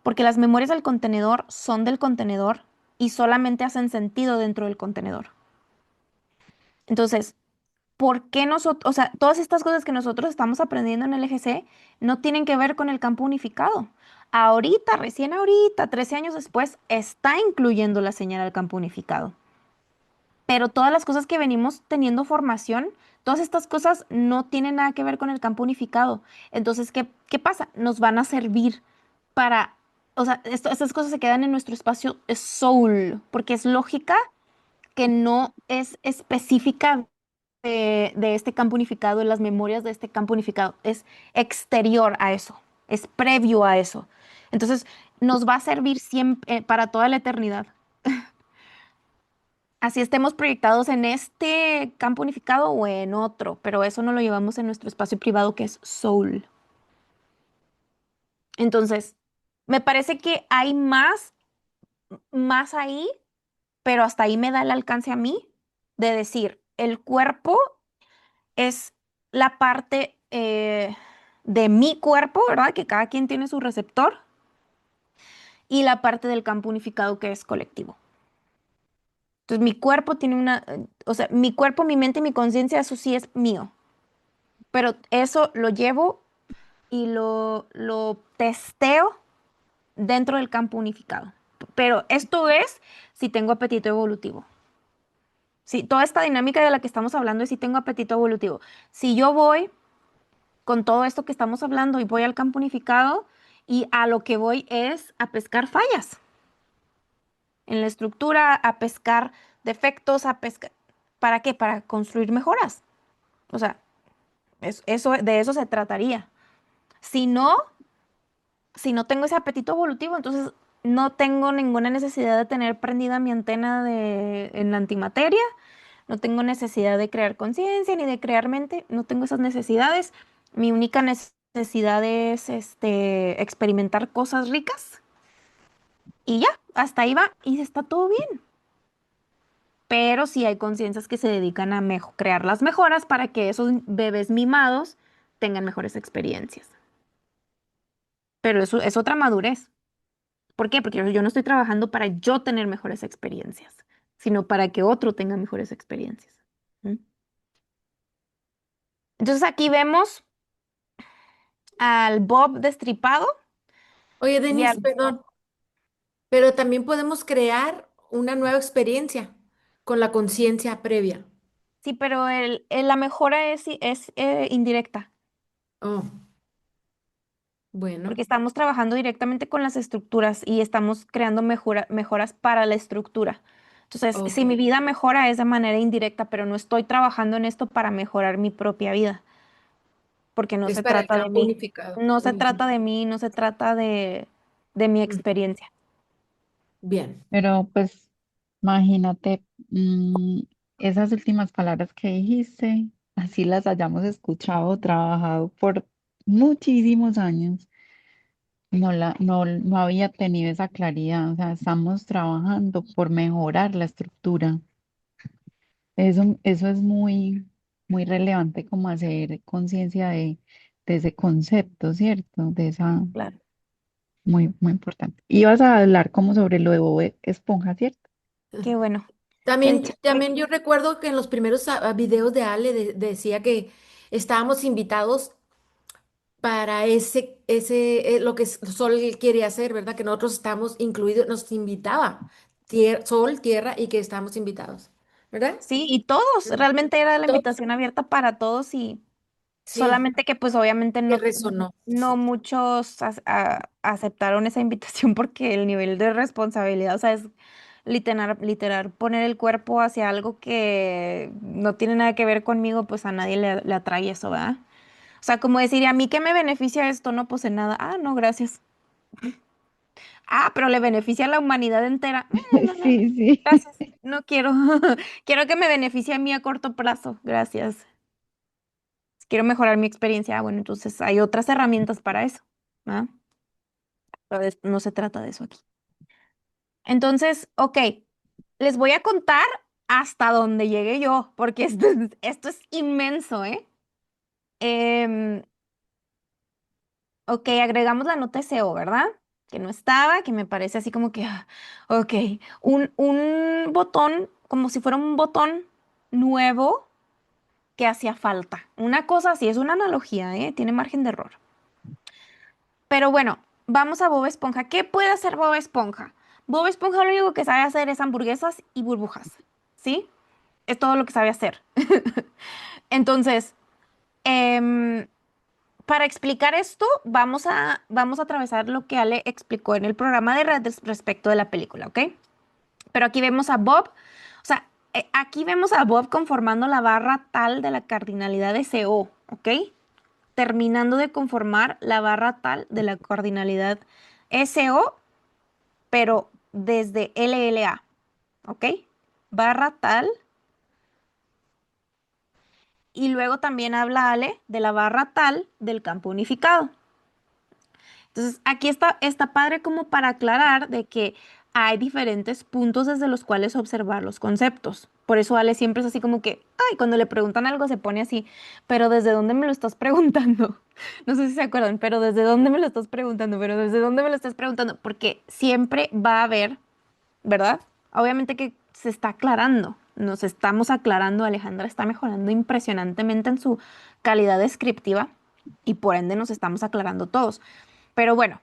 porque las memorias del contenedor son del contenedor y solamente hacen sentido dentro del contenedor. Entonces, ¿por qué nosotros, o sea, todas estas cosas que nosotros estamos aprendiendo en el EGC no tienen que ver con el campo unificado? Ahorita, recién ahorita, 13 años después, está incluyendo la señal al campo unificado. Pero todas las cosas que venimos teniendo formación, todas estas cosas no tienen nada que ver con el campo unificado. Entonces, ¿qué pasa? Nos van a servir para, o sea, estas cosas se quedan en nuestro espacio soul, porque es lógica que no es específica de este campo unificado, en las memorias de este campo unificado, es exterior a eso, es previo a eso. Entonces, nos va a servir siempre, para toda la eternidad. Así estemos proyectados en este campo unificado o en otro, pero eso no lo llevamos en nuestro espacio privado que es soul. Entonces, me parece que hay más ahí, pero hasta ahí me da el alcance a mí de decir, el cuerpo es la parte de mi cuerpo, ¿verdad? Que cada quien tiene su receptor y la parte del campo unificado que es colectivo. Entonces, mi cuerpo tiene o sea, mi cuerpo, mi mente y mi conciencia, eso sí es mío. Pero eso lo llevo y lo testeo dentro del campo unificado. Pero esto es si tengo apetito evolutivo. Si toda esta dinámica de la que estamos hablando es si tengo apetito evolutivo. Si yo voy con todo esto que estamos hablando y voy al campo unificado y a lo que voy es a pescar fallas en la estructura, a pescar defectos, a pescar... ¿Para qué? Para construir mejoras. O sea, de eso se trataría. Si no, si no tengo ese apetito evolutivo, entonces no tengo ninguna necesidad de tener prendida mi antena en la antimateria, no tengo necesidad de crear conciencia ni de crear mente, no tengo esas necesidades. Mi única necesidad es experimentar cosas ricas y ya, hasta ahí va y está todo bien. Pero sí hay conciencias que se dedican a crear las mejoras para que esos bebés mimados tengan mejores experiencias. Pero eso es otra madurez. ¿Por qué? Porque yo no estoy trabajando para yo tener mejores experiencias, sino para que otro tenga mejores experiencias. ¿Mm? Entonces aquí vemos al Bob destripado Oye, y Denise, al... perdón, pero también podemos crear una nueva experiencia con la conciencia previa. Sí, pero la mejora es indirecta, Oh, bueno, porque estamos trabajando directamente con las estructuras y estamos creando mejoras para la estructura. Entonces, ok. si mi vida mejora es de manera indirecta, pero no estoy trabajando en esto para mejorar mi propia vida. Porque no Es se para el trata de campo mí. unificado. No se Ujú. trata de mí, no se trata de mi Mm, experiencia. bien. Pero pues imagínate, esas últimas palabras que dijiste, así las hayamos escuchado, trabajado por muchísimos años, no había tenido esa claridad. O sea, estamos trabajando por mejorar la estructura. Eso es muy relevante como hacer conciencia de ese concepto, ¿cierto? De esa, Claro. muy importante. Ibas a hablar como sobre lo de Bob Esponja, ¿cierto? Qué bueno. Qué También, chévere. también yo recuerdo que en los primeros videos de Ale decía que estábamos invitados para lo que Sol quiere hacer, ¿verdad? Que nosotros estamos incluidos, nos invitaba Sol, Tierra y que estamos invitados, ¿verdad? Sí, y todos, Mm. realmente era la Todo- invitación abierta para todos y Sí, solamente que pues obviamente que no, resonó. no muchos aceptaron esa invitación porque el nivel de responsabilidad, o sea, es literal poner el cuerpo hacia algo que no tiene nada que ver conmigo, pues a nadie le atrae eso, ¿verdad? O sea, como decir, ¿a mí qué me beneficia esto? No, pues en nada. Ah, no, gracias. Ah, pero le beneficia a la humanidad entera. No, no, Sí, sí. gracias. No quiero. Quiero que me beneficie a mí a corto plazo. Gracias. Si quiero mejorar mi experiencia, bueno, entonces hay otras herramientas para eso. ¿Ah? Pero no se trata de eso aquí. Entonces, ok, les voy a contar hasta donde llegué yo, porque esto es inmenso, ¿eh? Em, Ok, agregamos la nota SEO, ¿verdad? Que no estaba, que me parece así como que, ok, un botón, como si fuera un botón nuevo que hacía falta. Una cosa así, es una analogía, ¿eh? Tiene margen de error. Pero bueno, vamos a Bob Esponja. ¿Qué puede hacer Bob Esponja? Bob Esponja lo único que sabe hacer es hamburguesas y burbujas, ¿sí? Es todo lo que sabe hacer. Entonces, em, para explicar esto, vamos a atravesar lo que Ale explicó en el programa de redes respecto de la película, ¿ok? Pero aquí vemos a Bob, o sea, aquí vemos a Bob conformando la barra tal de la cardinalidad de CO, ¿ok? Terminando de conformar la barra tal de la cardinalidad SO, pero desde LLA, ¿ok? Barra tal. Y luego también habla Ale de la barra tal del campo unificado. Entonces, aquí está padre como para aclarar de que hay diferentes puntos desde los cuales observar los conceptos. Por eso Ale siempre es así como que, ay, cuando le preguntan algo se pone así, pero ¿desde dónde me lo estás preguntando? No sé si se acuerdan, pero ¿desde dónde me lo estás preguntando? Pero ¿desde dónde me lo estás preguntando? Porque siempre va a haber, ¿verdad? Obviamente que se está aclarando, nos estamos aclarando, Alejandra está mejorando impresionantemente en su calidad descriptiva y por ende nos estamos aclarando todos. Pero bueno,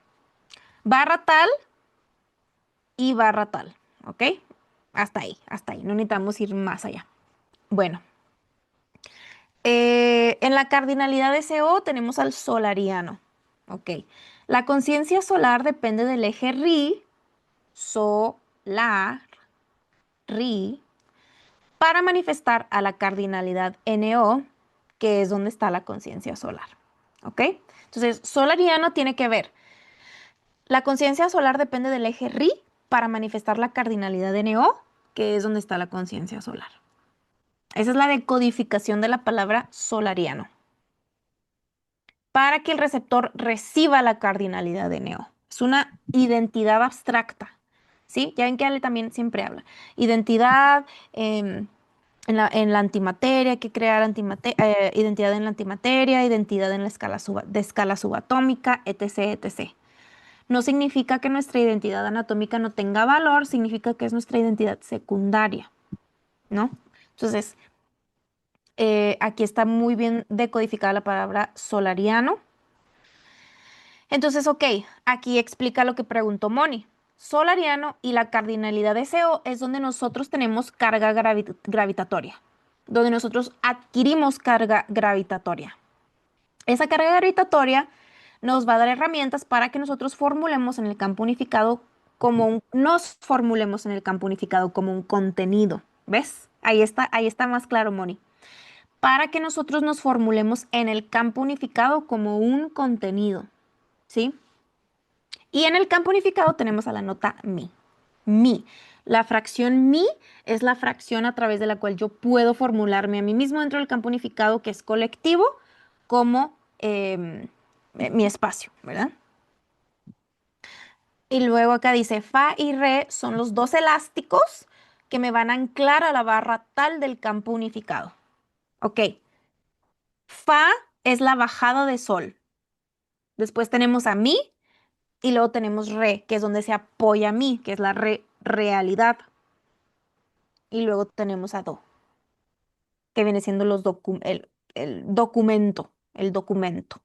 barra tal y barra tal, ¿ok? Hasta ahí, no necesitamos ir más allá. Bueno, en la cardinalidad de CO tenemos al solariano, ¿ok? La conciencia solar depende del eje RI, solar, RI, para manifestar a la cardinalidad NO, que es donde está la conciencia solar, ¿ok? Entonces, solariano tiene que ver. La conciencia solar depende del eje RI para manifestar la cardinalidad de NO, que es donde está la conciencia solar. Esa es la decodificación de la palabra solariano. Para que el receptor reciba la cardinalidad de NO. Es una identidad abstracta. ¿Sí? Ya ven que Ale también siempre habla. Identidad en la antimateria, hay que crear identidad en la antimateria, identidad en la de escala subatómica, etc, etc. No significa que nuestra identidad anatómica no tenga valor, significa que es nuestra identidad secundaria, ¿no? Entonces, aquí está muy bien decodificada la palabra solariano. Entonces, ok, aquí explica lo que preguntó Moni. Solariano y la cardinalidad de CO es donde nosotros tenemos carga gravitatoria, donde nosotros adquirimos carga gravitatoria. Esa carga gravitatoria nos va a dar herramientas para que nosotros formulemos en el campo unificado nos formulemos en el campo unificado como un contenido. ¿Ves? Ahí está más claro, Moni. Para que nosotros nos formulemos en el campo unificado como un contenido. ¿Sí? Y en el campo unificado tenemos a la nota mi. Mi. La fracción mi es la fracción a través de la cual yo puedo formularme a mí mismo dentro del campo unificado que es colectivo como mi espacio, ¿verdad? Y luego acá dice fa y re son los dos elásticos que me van a anclar a la barra tal del campo unificado. Ok. Fa es la bajada de sol. Después tenemos a mi y luego tenemos re, que es donde se apoya mi, que es la realidad. Y luego tenemos a do, que viene siendo el documento, el documento.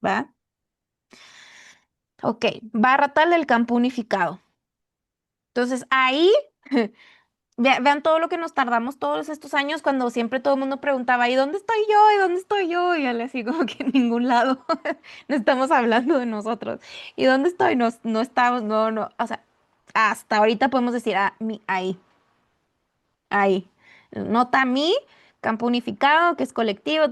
¿Va? Ok, barra tal del campo unificado. Entonces ahí, vean todo lo que nos tardamos todos estos años cuando siempre todo el mundo preguntaba, ¿y dónde estoy yo? ¿Y dónde estoy yo? Y él así como que en ningún lado, no estamos hablando de nosotros. ¿Y dónde estoy? No, no estamos, no, no, o sea, hasta ahorita podemos decir, ahí, ahí. Nota mi, campo unificado, que es colectivo,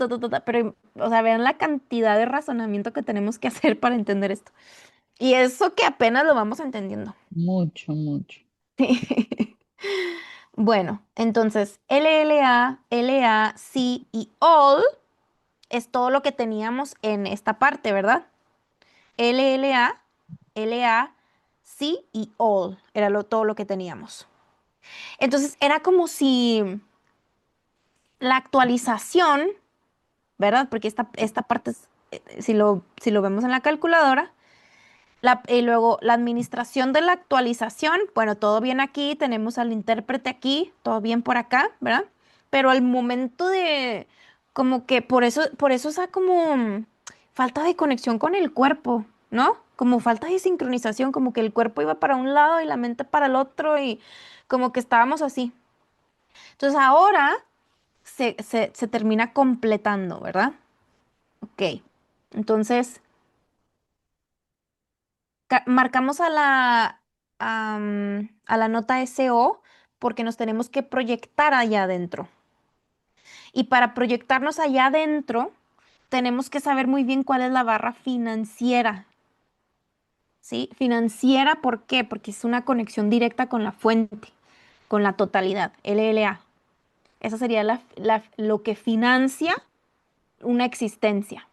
pero, o sea, vean la cantidad de razonamiento que tenemos que hacer para entender esto. Y eso que apenas lo vamos entendiendo. Mucho, mucho. Bueno, entonces LLA, LA, C y all es todo lo que teníamos en esta parte, ¿verdad? LLA, LA, C y all era todo lo que teníamos. Entonces era como si la actualización, ¿verdad? Porque esta parte, si lo vemos en la calculadora, y luego la administración de la actualización, bueno, todo bien aquí, tenemos al intérprete aquí, todo bien por acá, ¿verdad? pero al momento de, como que por eso esa como falta de conexión con el cuerpo, ¿no? Como falta de sincronización, como que el cuerpo iba para un lado y la mente para el otro y como que estábamos así. Entonces ahora se termina completando, ¿verdad? Ok. Entonces, marcamos a la nota SO porque nos tenemos que proyectar allá adentro. Y para proyectarnos allá adentro, tenemos que saber muy bien cuál es la barra financiera. ¿Sí? Financiera, ¿por qué? Porque es una conexión directa con la fuente, con la totalidad, LLA. Esa sería lo que financia una existencia.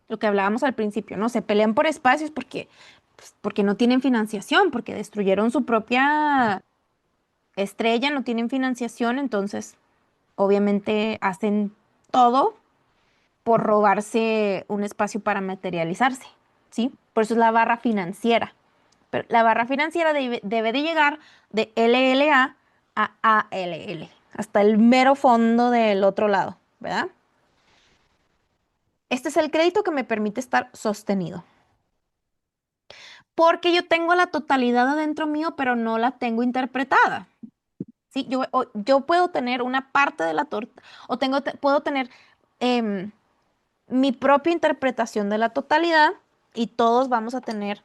Lo que hablábamos al principio, ¿no? Se pelean por espacios porque, pues, porque no tienen financiación, porque destruyeron su propia estrella, no tienen financiación, entonces obviamente hacen todo por robarse un espacio para materializarse, ¿sí? Por eso es la barra financiera. Pero la barra financiera debe de llegar de LLA a ALL, hasta el mero fondo del otro lado, ¿verdad? Este es el crédito que me permite estar sostenido. Porque yo tengo la totalidad adentro mío, pero no la tengo interpretada. ¿Sí? Yo puedo tener una parte de la torta, o puedo tener em, mi propia interpretación de la totalidad, y todos vamos a tener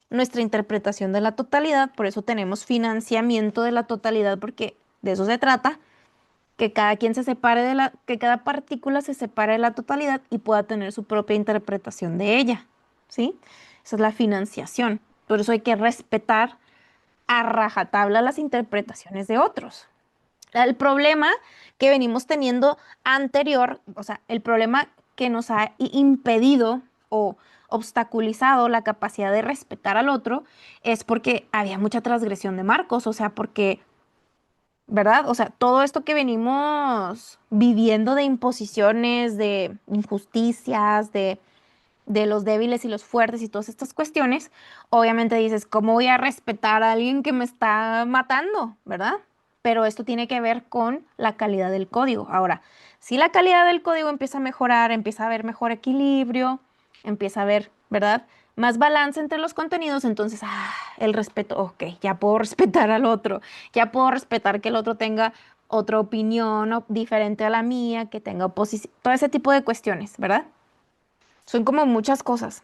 nuestra interpretación de la totalidad, por eso tenemos financiamiento de la totalidad, porque de eso se trata, que cada quien se separe que cada partícula se separe de la totalidad y pueda tener su propia interpretación de ella, ¿sí? Esa es la financiación. Por eso hay que respetar a rajatabla las interpretaciones de otros. El problema que venimos teniendo anterior, o sea, el problema que nos ha impedido o obstaculizado la capacidad de respetar al otro es porque había mucha transgresión de marcos, o sea, porque, ¿verdad? O sea, todo esto que venimos viviendo de imposiciones, de injusticias, de los débiles y los fuertes y todas estas cuestiones, obviamente dices, ¿cómo voy a respetar a alguien que me está matando, verdad? Pero esto tiene que ver con la calidad del código. Ahora, si la calidad del código empieza a mejorar, empieza a haber mejor equilibrio, empieza a haber, ¿verdad? Más balance entre los contenidos, entonces, el respeto, ok, ya puedo respetar al otro, ya puedo respetar que el otro tenga otra opinión diferente a la mía, que tenga oposición, todo ese tipo de cuestiones, ¿verdad? Son como muchas cosas.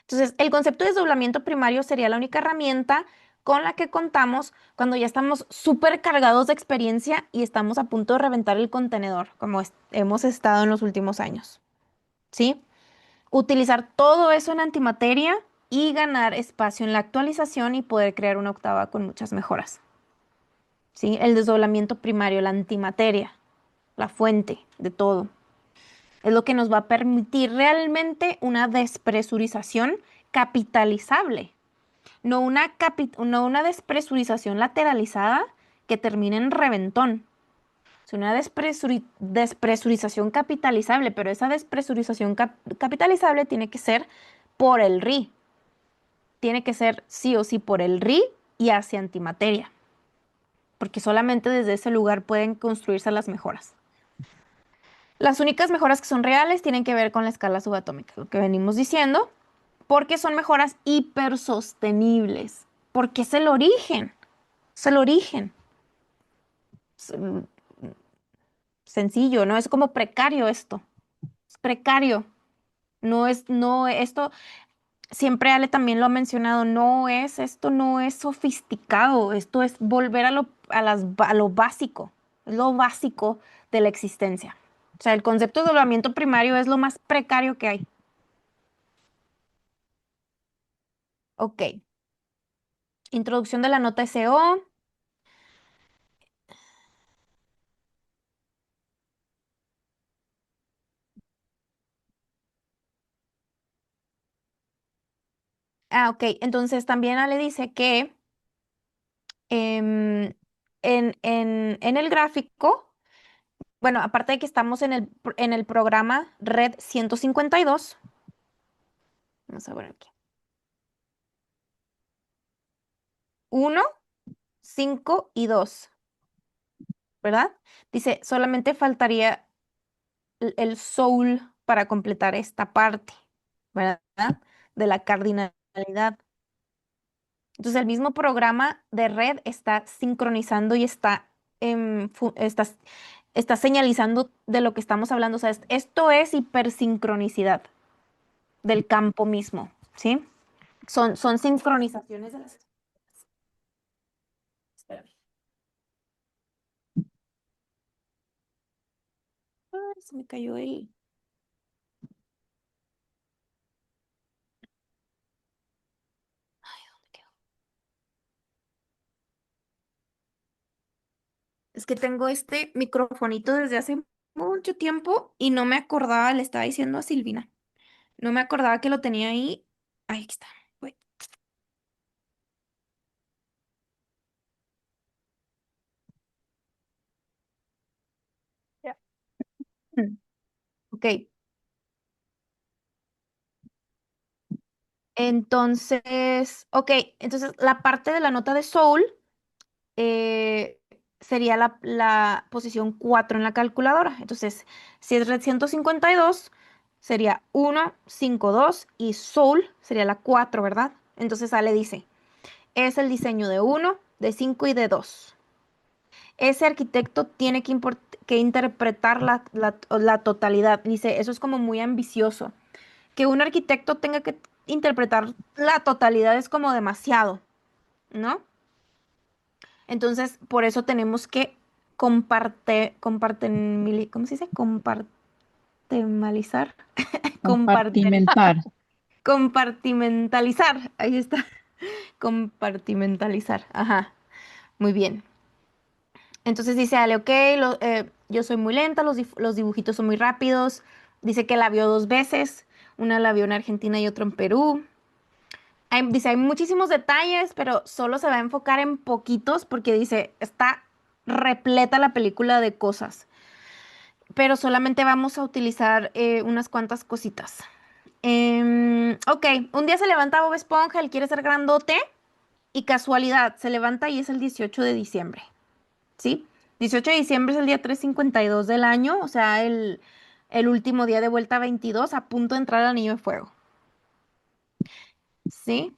Entonces, el concepto de desdoblamiento primario sería la única herramienta con la que contamos cuando ya estamos súper cargados de experiencia y estamos a punto de reventar el contenedor, como hemos estado en los últimos años. ¿Sí? Utilizar todo eso en antimateria y ganar espacio en la actualización y poder crear una octava con muchas mejoras. ¿Sí? El desdoblamiento primario, la antimateria, la fuente de todo. Es lo que nos va a permitir realmente una despresurización capitalizable, no una despresurización lateralizada que termine en reventón, sino una despresurización capitalizable, pero esa despresurización capitalizable tiene que ser por el RI, tiene que ser sí o sí por el RI y hacia antimateria, porque solamente desde ese lugar pueden construirse las mejoras. Las únicas mejoras que son reales tienen que ver con la escala subatómica, lo que venimos diciendo, porque son mejoras hipersostenibles, porque es el origen, es el origen. Es, sencillo, no es como precario esto, es precario. No, esto, siempre Ale también lo ha mencionado, esto no es sofisticado, esto es volver a lo básico, es lo básico de la existencia. O sea, el concepto de doblamiento primario es lo más precario que hay. Ok. Introducción de la nota SO. Ok. Entonces también Ale dice que em, en el gráfico, bueno, aparte de que estamos en el programa Red 152, vamos a ver aquí. 1, 5 y 2. ¿verdad? Dice, solamente faltaría el soul para completar esta parte, ¿verdad? De la cardinalidad. Entonces, el mismo programa de red está sincronizando y está señalizando de lo que estamos hablando. O sea, esto es hipersincronicidad del campo mismo, ¿sí? Son sincronizaciones de las... Espérame. Ay, se me cayó el... ¿Dónde quedó? Es que tengo este microfonito desde hace mucho tiempo y no me acordaba, le estaba diciendo a Silvina, no me acordaba que lo tenía ahí. Ahí está. Wait. Ya. Mm. Ok, entonces la parte de la nota de soul sería la posición 4 en la calculadora. Entonces, si es red 152 sería 1, 5, 2 y soul sería la 4, ¿verdad? Entonces Ale dice, es el diseño de 1, de 5 y de 2. Ese arquitecto tiene que interpretar la totalidad. Dice, eso es como muy ambicioso. Que un arquitecto tenga que interpretar la totalidad es como demasiado, ¿no? Entonces, por eso tenemos que ¿cómo se dice? Compartimalizar, compartir, Compartimentar. compartimentalizar, ahí está, compartimentalizar, ajá, muy bien. Entonces dice Ale, ok, yo soy muy lenta, los dibujitos son muy rápidos. Dice que la vio 2 veces, una la vio en Argentina y otra en Perú. Dice, hay muchísimos detalles, pero solo se va a enfocar en poquitos porque dice, está repleta la película de cosas, pero solamente vamos a utilizar unas cuantas cositas. Ok, un día se levanta Bob Esponja, él quiere ser grandote y casualidad, se levanta y es el 18 de diciembre, ¿sí? 18 de diciembre es el día 352 del año, o sea, el último día de vuelta 22, a punto de entrar al Anillo de Fuego, ¿sí?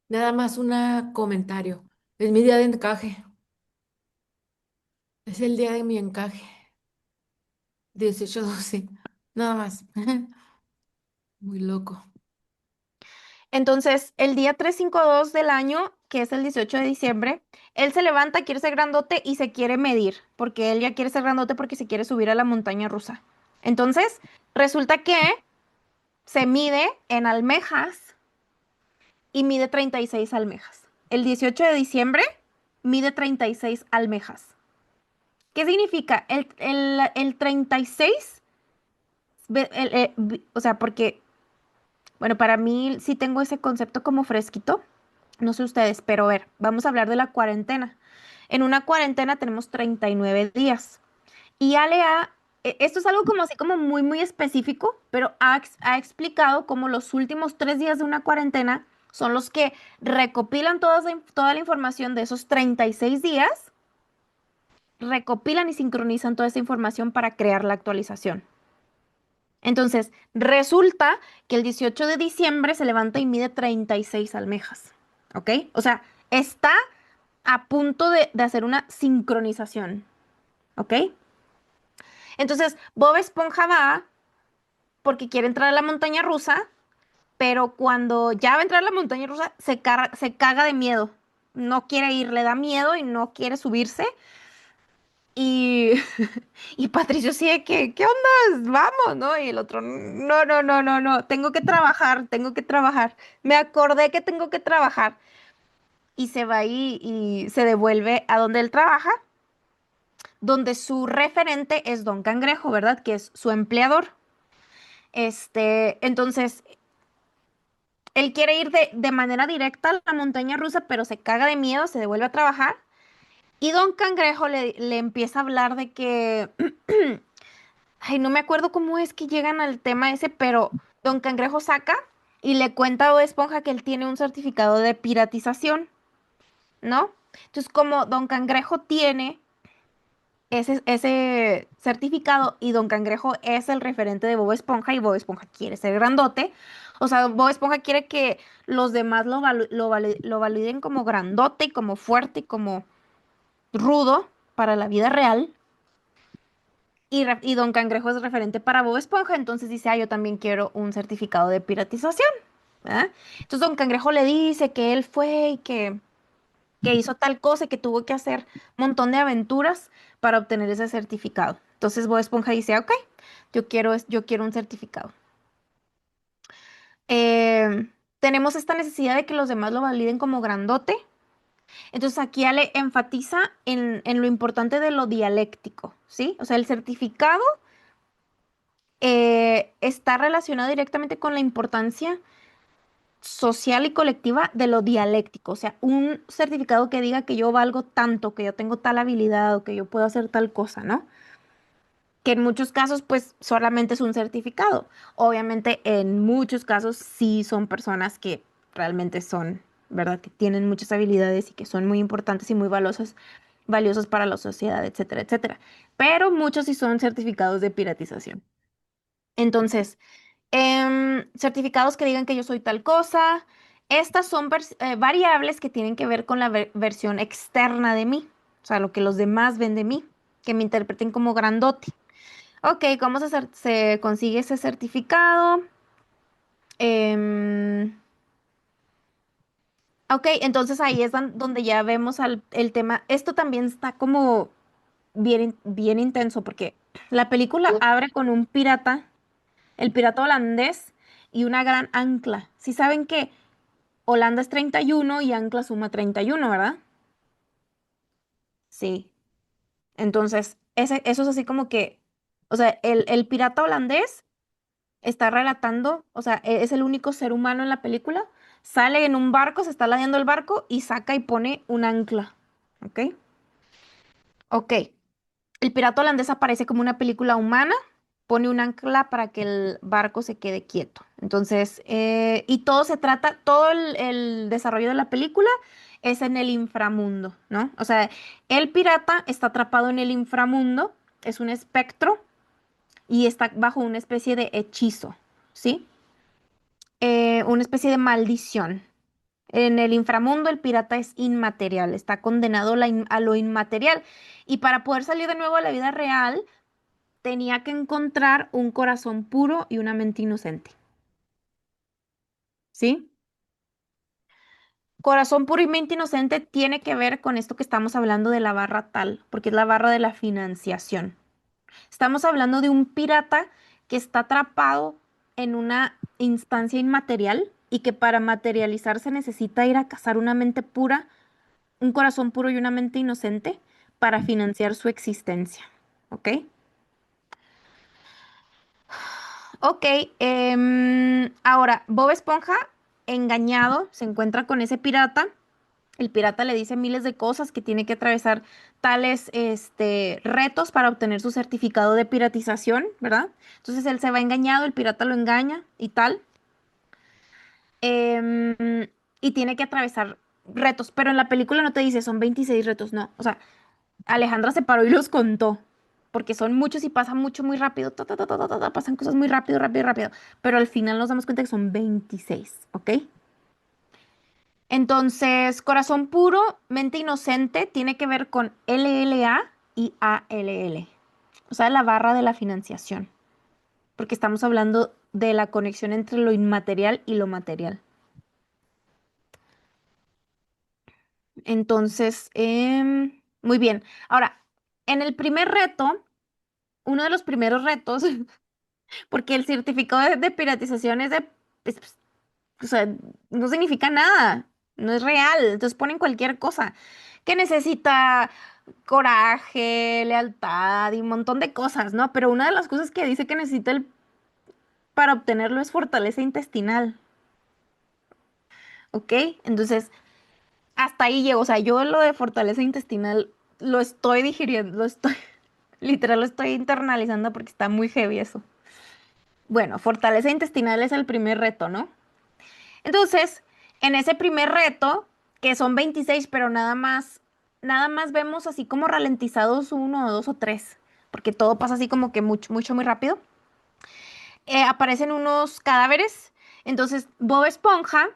Nada más un comentario. Es mi día de encaje. Es el día de mi encaje. 18-12. Nada más. Muy loco. Entonces, el día 352 del año, que es el 18 de diciembre, él se levanta, quiere ser grandote y se quiere medir, porque él ya quiere ser grandote porque se quiere subir a la montaña rusa. Entonces, resulta que se mide en almejas y mide 36 almejas. El 18 de diciembre mide 36 almejas. ¿Qué significa? El 36, o sea, porque, bueno, para mí sí tengo ese concepto como fresquito. No sé ustedes, pero a ver, vamos a hablar de la cuarentena. En una cuarentena tenemos 39 días. Y esto es algo como así como muy, muy específico, pero ha explicado cómo los últimos 3 días de una cuarentena son los que recopilan toda la información de esos 36 días, recopilan y sincronizan toda esa información para crear la actualización. Entonces, resulta que el 18 de diciembre se levanta y mide 36 almejas. ¿Ok? O sea, está a punto de hacer una sincronización. ¿Ok? Entonces, Bob Esponja va porque quiere entrar a la montaña rusa, pero cuando ya va a entrar a la montaña rusa, se caga de miedo. No quiere ir, le da miedo y no quiere subirse. Y, y Patricio sí de que, ¿qué onda? Vamos, ¿no? Y el otro, no, no, no, no, no, tengo que trabajar, tengo que trabajar. Me acordé que tengo que trabajar. Y se va y se devuelve a donde él trabaja, donde su referente es Don Cangrejo, ¿verdad? Que es su empleador. Entonces, él quiere ir de manera directa a la montaña rusa, pero se caga de miedo, se devuelve a trabajar. Y Don Cangrejo le empieza a hablar de que ay, no me acuerdo cómo es que llegan al tema ese, pero Don Cangrejo saca y le cuenta a Bob Esponja que él tiene un certificado de piratización, ¿no? Entonces, como Don Cangrejo tiene ese certificado y Don Cangrejo es el referente de Bob Esponja y Bob Esponja quiere ser grandote. O sea, Bob Esponja quiere que los demás lo validen como grandote y como fuerte y como rudo para la vida real. Y Don Cangrejo es referente para Bob Esponja, entonces dice, ah, yo también quiero un certificado de piratización. ¿Verdad? Entonces Don Cangrejo le dice que él fue y que hizo tal cosa y que tuvo que hacer un montón de aventuras para obtener ese certificado. Entonces Bob Esponja dice, ok, yo quiero un certificado. Tenemos esta necesidad de que los demás lo validen como grandote. Entonces aquí Ale enfatiza en lo importante de lo dialéctico, ¿sí? O sea, el certificado está relacionado directamente con la importancia social y colectiva de lo dialéctico. O sea, un certificado que diga que yo valgo tanto, que yo tengo tal habilidad o que yo puedo hacer tal cosa, ¿no? Que en muchos casos, pues, solamente es un certificado. Obviamente, en muchos casos sí son personas que realmente son, ¿verdad? Que tienen muchas habilidades y que son muy importantes y muy valiosos para la sociedad, etcétera, etcétera. Pero muchos sí son certificados de piratización. Entonces, certificados que digan que yo soy tal cosa. Estas son variables que tienen que ver con la versión externa de mí, o sea, lo que los demás ven de mí, que me interpreten como grandote. Ok, ¿cómo se consigue ese certificado? Em, ok, entonces ahí es donde ya vemos el tema. Esto también está como bien intenso porque la película abre con un pirata, el pirata holandés y una gran ancla. ¿Sí saben que Holanda es 31 y ancla suma 31, ¿verdad? Sí. Entonces, eso es así como que, o sea, el pirata holandés está relatando, o sea, es el único ser humano en la película, sale en un barco, se está ladeando el barco y saca y pone un ancla. ¿Ok? Ok. El pirata holandés aparece como una película humana, pone un ancla para que el barco se quede quieto. Entonces, y todo el desarrollo de la película es en el inframundo, ¿no? O sea, el pirata está atrapado en el inframundo, es un espectro y está bajo una especie de hechizo, ¿sí? Una especie de maldición. En el inframundo el pirata es inmaterial, está condenado a lo inmaterial. Y para poder salir de nuevo a la vida real, tenía que encontrar un corazón puro y una mente inocente. ¿Sí? Corazón puro y mente inocente tiene que ver con esto que estamos hablando de la barra tal, porque es la barra de la financiación. Estamos hablando de un pirata que está atrapado en una instancia inmaterial y que para materializarse necesita ir a cazar una mente pura, un corazón puro y una mente inocente para financiar su existencia. ¿Ok? Ok, ahora Bob Esponja, engañado, se encuentra con ese pirata. El pirata le dice miles de cosas que tiene que atravesar tales retos para obtener su certificado de piratización, ¿verdad? Entonces él se va engañado, el pirata lo engaña y tal. em, y tiene que atravesar retos, pero en la película no te dice son 26 retos, no. O sea, Alejandra se paró y los contó, porque son muchos y pasan mucho muy rápido, pasan cosas muy rápido, rápido, rápido, pero al final nos damos cuenta que son 26, ¿ok? Entonces, corazón puro, mente inocente, tiene que ver con LLA y ALL, o sea, la barra de la financiación, porque estamos hablando de la conexión entre lo inmaterial y lo material. Entonces, muy bien. Ahora, en el primer reto, uno de los primeros retos, porque el certificado de piratización es, o sea, no significa nada, no es real, entonces ponen cualquier cosa que necesita coraje, lealtad y un montón de cosas, ¿no? Pero una de las cosas que dice que necesita para obtenerlo es fortaleza intestinal, ¿ok? Entonces, hasta ahí llego, o sea, yo lo de fortaleza intestinal lo estoy digiriendo, literal lo estoy internalizando porque está muy heavy eso. Bueno, fortaleza intestinal es el primer reto, ¿no? Entonces, en ese primer reto, que son 26, pero nada más nada más vemos así como ralentizados uno o dos o tres, porque todo pasa así como que mucho, mucho, muy rápido. Aparecen unos cadáveres. Entonces Bob Esponja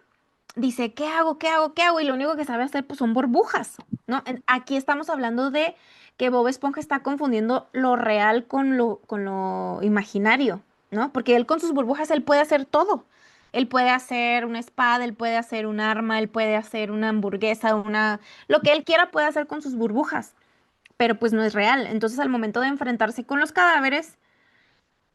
dice, ¿qué hago? ¿Qué hago? ¿Qué hago? Y lo único que sabe hacer pues son burbujas, ¿no? Aquí estamos hablando de que Bob Esponja está confundiendo lo real con lo imaginario, ¿no? Porque él con sus burbujas, él puede hacer todo. Él puede hacer una espada, él puede hacer un arma, él puede hacer una hamburguesa, lo que él quiera puede hacer con sus burbujas, pero pues no es real. Entonces al momento de enfrentarse con los cadáveres,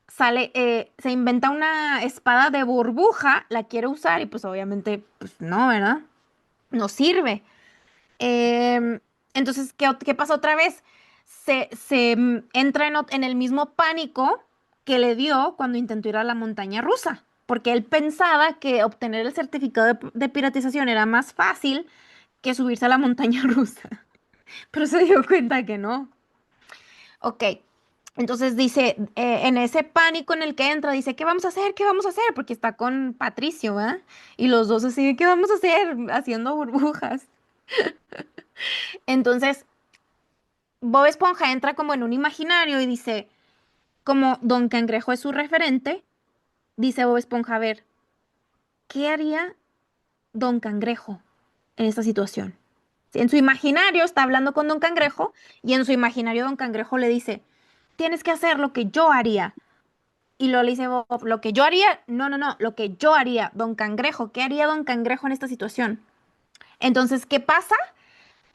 se inventa una espada de burbuja, la quiere usar y pues obviamente, pues no, ¿verdad? No sirve. Em, entonces, ¿qué pasa otra vez? Entra en el mismo pánico que le dio cuando intentó ir a la montaña rusa, porque él pensaba que obtener el certificado de piratización era más fácil que subirse a la montaña rusa, pero se dio cuenta que no. Ok, entonces dice, en ese pánico en el que entra, dice, ¿qué vamos a hacer? ¿Qué vamos a hacer? Porque está con Patricio, ¿verdad? Y los dos así, ¿qué vamos a hacer? Haciendo burbujas. Entonces, Bob Esponja entra como en un imaginario y dice, como Don Cangrejo es su referente, dice Bob Esponja, a ver, ¿qué haría Don Cangrejo en esta situación? En su imaginario está hablando con Don Cangrejo y en su imaginario Don Cangrejo le dice, tienes que hacer lo que yo haría. Y lo le dice Bob, lo que yo haría, no, no, no, lo que yo haría, Don Cangrejo, ¿qué haría Don Cangrejo en esta situación? Entonces, ¿qué pasa?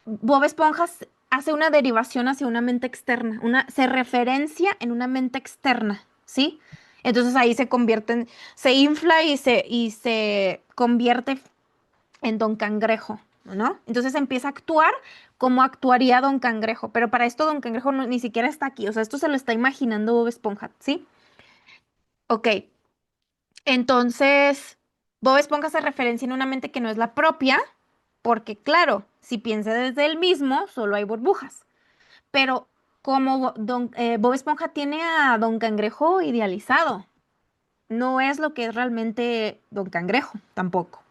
Bob Esponja hace una derivación hacia una mente externa, se referencia en una mente externa, ¿sí? Entonces ahí se infla y se convierte en Don Cangrejo, ¿no? Entonces empieza a actuar como actuaría Don Cangrejo, pero para esto Don Cangrejo ni siquiera está aquí, o sea, esto se lo está imaginando Bob Esponja, ¿sí? Ok, entonces, Bob Esponja se referencia en una mente que no es la propia, porque claro, si piensa desde él mismo, solo hay burbujas. Pero como Bob Esponja tiene a Don Cangrejo idealizado, no es lo que es realmente Don Cangrejo, tampoco.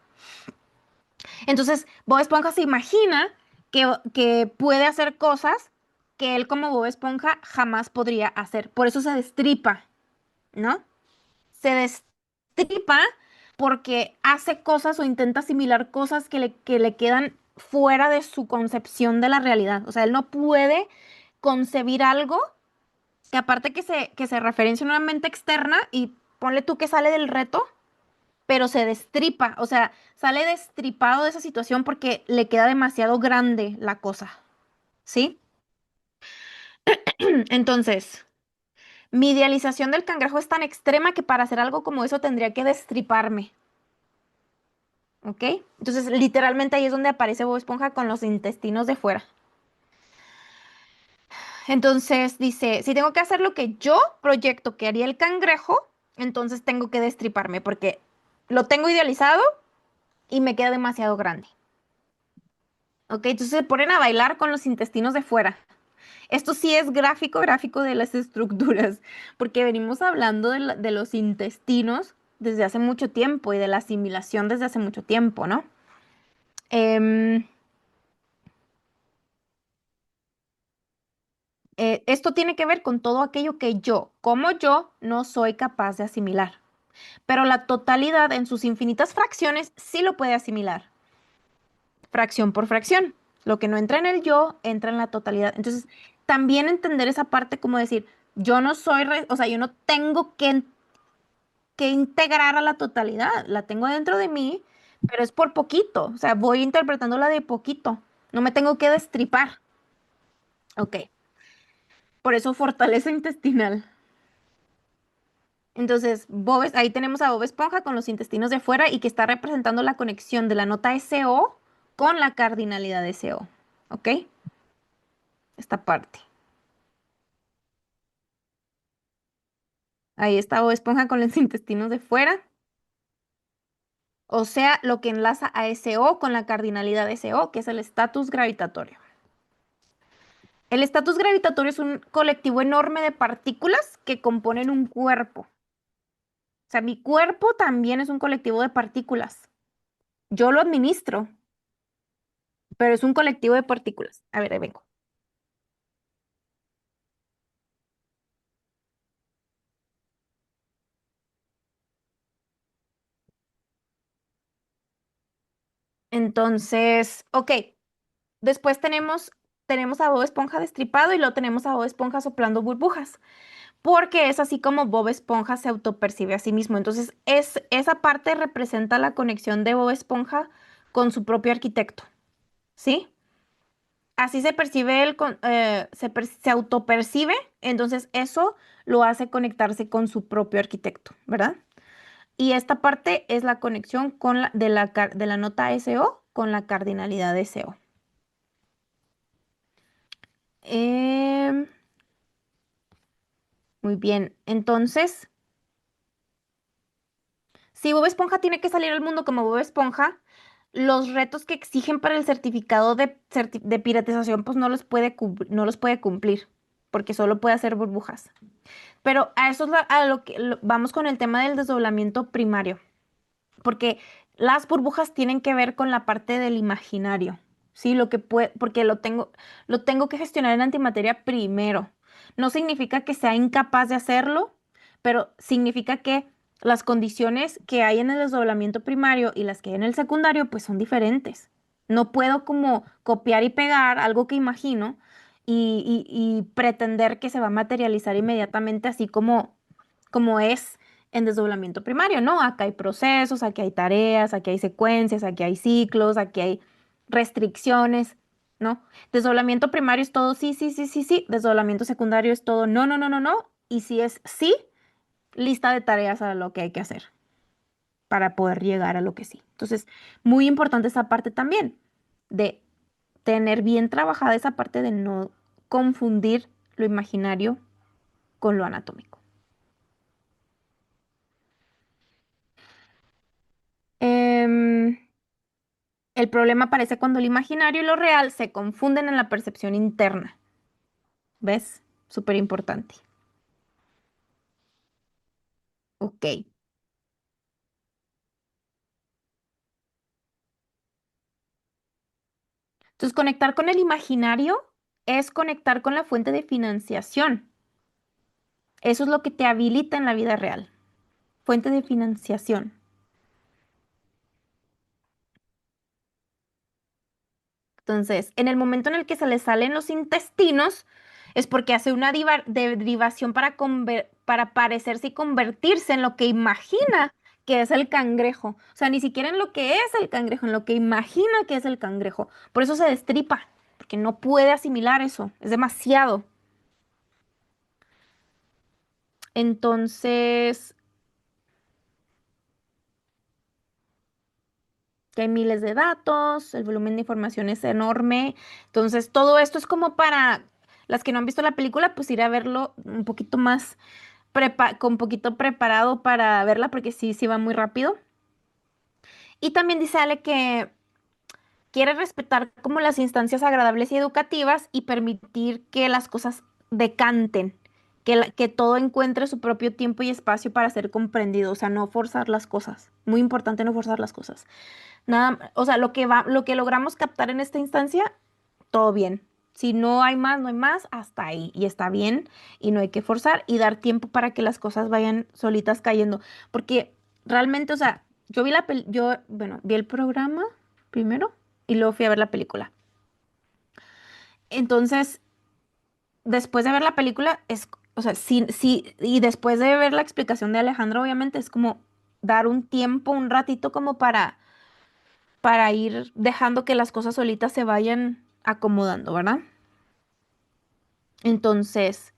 Entonces, Bob Esponja se imagina que puede hacer cosas que él como Bob Esponja jamás podría hacer. Por eso se destripa, ¿no? Se destripa porque hace cosas o intenta asimilar cosas que le quedan fuera de su concepción de la realidad. O sea, él no puede concebir algo que aparte que se referencia a una mente externa y ponle tú que sale del reto, pero se destripa, o sea, sale destripado de esa situación porque le queda demasiado grande la cosa, ¿sí? Entonces, mi idealización del cangrejo es tan extrema que para hacer algo como eso tendría que destriparme. ¿Ok? Entonces, literalmente ahí es donde aparece Bob Esponja con los intestinos de fuera. Entonces dice, si tengo que hacer lo que yo proyecto que haría el cangrejo, entonces tengo que destriparme porque lo tengo idealizado y me queda demasiado grande. ¿Ok? Entonces se ponen a bailar con los intestinos de fuera. Esto sí es gráfico, gráfico de las estructuras, porque venimos hablando de los intestinos desde hace mucho tiempo y de la asimilación desde hace mucho tiempo, ¿no? Em, Esto tiene que ver con todo aquello que yo, como yo, no soy capaz de asimilar. Pero la totalidad en sus infinitas fracciones sí lo puede asimilar, fracción por fracción. Lo que no entra en el yo, entra en la totalidad. Entonces, también entender esa parte como decir, yo no soy, o sea, yo no tengo que integrar a la totalidad, la tengo dentro de mí, pero es por poquito, o sea, voy interpretándola de poquito, no me tengo que destripar. Ok, por eso fortaleza intestinal. Entonces, ahí tenemos a Bob Esponja con los intestinos de fuera y que está representando la conexión de la nota SO con la cardinalidad SO. ¿Ok? Esta parte. Ahí está Bob Esponja con los intestinos de fuera. O sea, lo que enlaza a SO con la cardinalidad SO, que es el estatus gravitatorio. El estatus gravitatorio es un colectivo enorme de partículas que componen un cuerpo. O sea, mi cuerpo también es un colectivo de partículas. Yo lo administro. pero es un colectivo de partículas. A ver, ahí vengo. Entonces, ok, después tenemos a Bob Esponja destripado y luego tenemos a Bob Esponja soplando burbujas, porque es así como Bob Esponja se autopercibe a sí mismo. Entonces, esa parte representa la conexión de Bob Esponja con su propio arquitecto, ¿sí? Así se percibe se autopercibe, entonces eso lo hace conectarse con su propio arquitecto, ¿verdad? Y esta parte es la conexión de la nota SO con la cardinalidad de SO. Em, Muy bien, entonces, si Bob Esponja tiene que salir al mundo como Bob Esponja, los retos que exigen para el certificado de piratización, pues no los puede cumplir, porque solo puede hacer burbujas. Pero a eso es a lo que vamos con el tema del desdoblamiento primario, porque las burbujas tienen que ver con la parte del imaginario, ¿sí? Porque lo tengo que gestionar en antimateria primero. No significa que sea incapaz de hacerlo, pero significa que las condiciones que hay en el desdoblamiento primario y las que hay en el secundario, pues son diferentes. No puedo como copiar y pegar algo que imagino y pretender que se va a materializar inmediatamente así como es en desdoblamiento primario, ¿no? Acá hay procesos, aquí hay tareas, aquí hay secuencias, aquí hay ciclos, aquí hay restricciones, ¿no? Desdoblamiento primario es todo sí, sí, sí, sí, sí. Desdoblamiento secundario es todo no, no, no, no, no. Y si es sí, lista de tareas a lo que hay que hacer para poder llegar a lo que sí. Entonces, muy importante esa parte también de tener bien trabajada esa parte de no confundir lo imaginario con lo anatómico. Em, El problema aparece cuando el imaginario y lo real se confunden en la percepción interna. ¿Ves? Súper importante. Ok. Entonces, conectar con el imaginario es conectar con la fuente de financiación. Eso es lo que te habilita en la vida real. Fuente de financiación. Entonces, en el momento en el que se le salen los intestinos, es porque hace una derivación para parecerse y convertirse en lo que imagina que es el cangrejo. O sea, ni siquiera en lo que es el cangrejo, en lo que imagina que es el cangrejo. Por eso se destripa, porque no puede asimilar eso. Es demasiado. Entonces, que hay miles de datos, el volumen de información es enorme. Entonces, todo esto es como para las que no han visto la película, pues ir a verlo un poquito más con poquito preparado para verla, porque sí, sí va muy rápido. Y también dice Ale que quiere respetar como las instancias agradables y educativas y permitir que las cosas decanten, que todo encuentre su propio tiempo y espacio para ser comprendido, o sea, no forzar las cosas. Muy importante no forzar las cosas. Nada, o sea, lo que logramos captar en esta instancia, todo bien. Si no hay más, no hay más, hasta ahí. Y está bien, y no hay que forzar y dar tiempo para que las cosas vayan solitas cayendo. Porque realmente, o sea, bueno, vi el programa primero y luego fui a ver la película. Entonces, después de ver la película, o sea, sí, sí, y después de ver la explicación de Alejandro, obviamente es como dar un tiempo, un ratito como para ir dejando que las cosas solitas se vayan acomodando, ¿verdad? Entonces,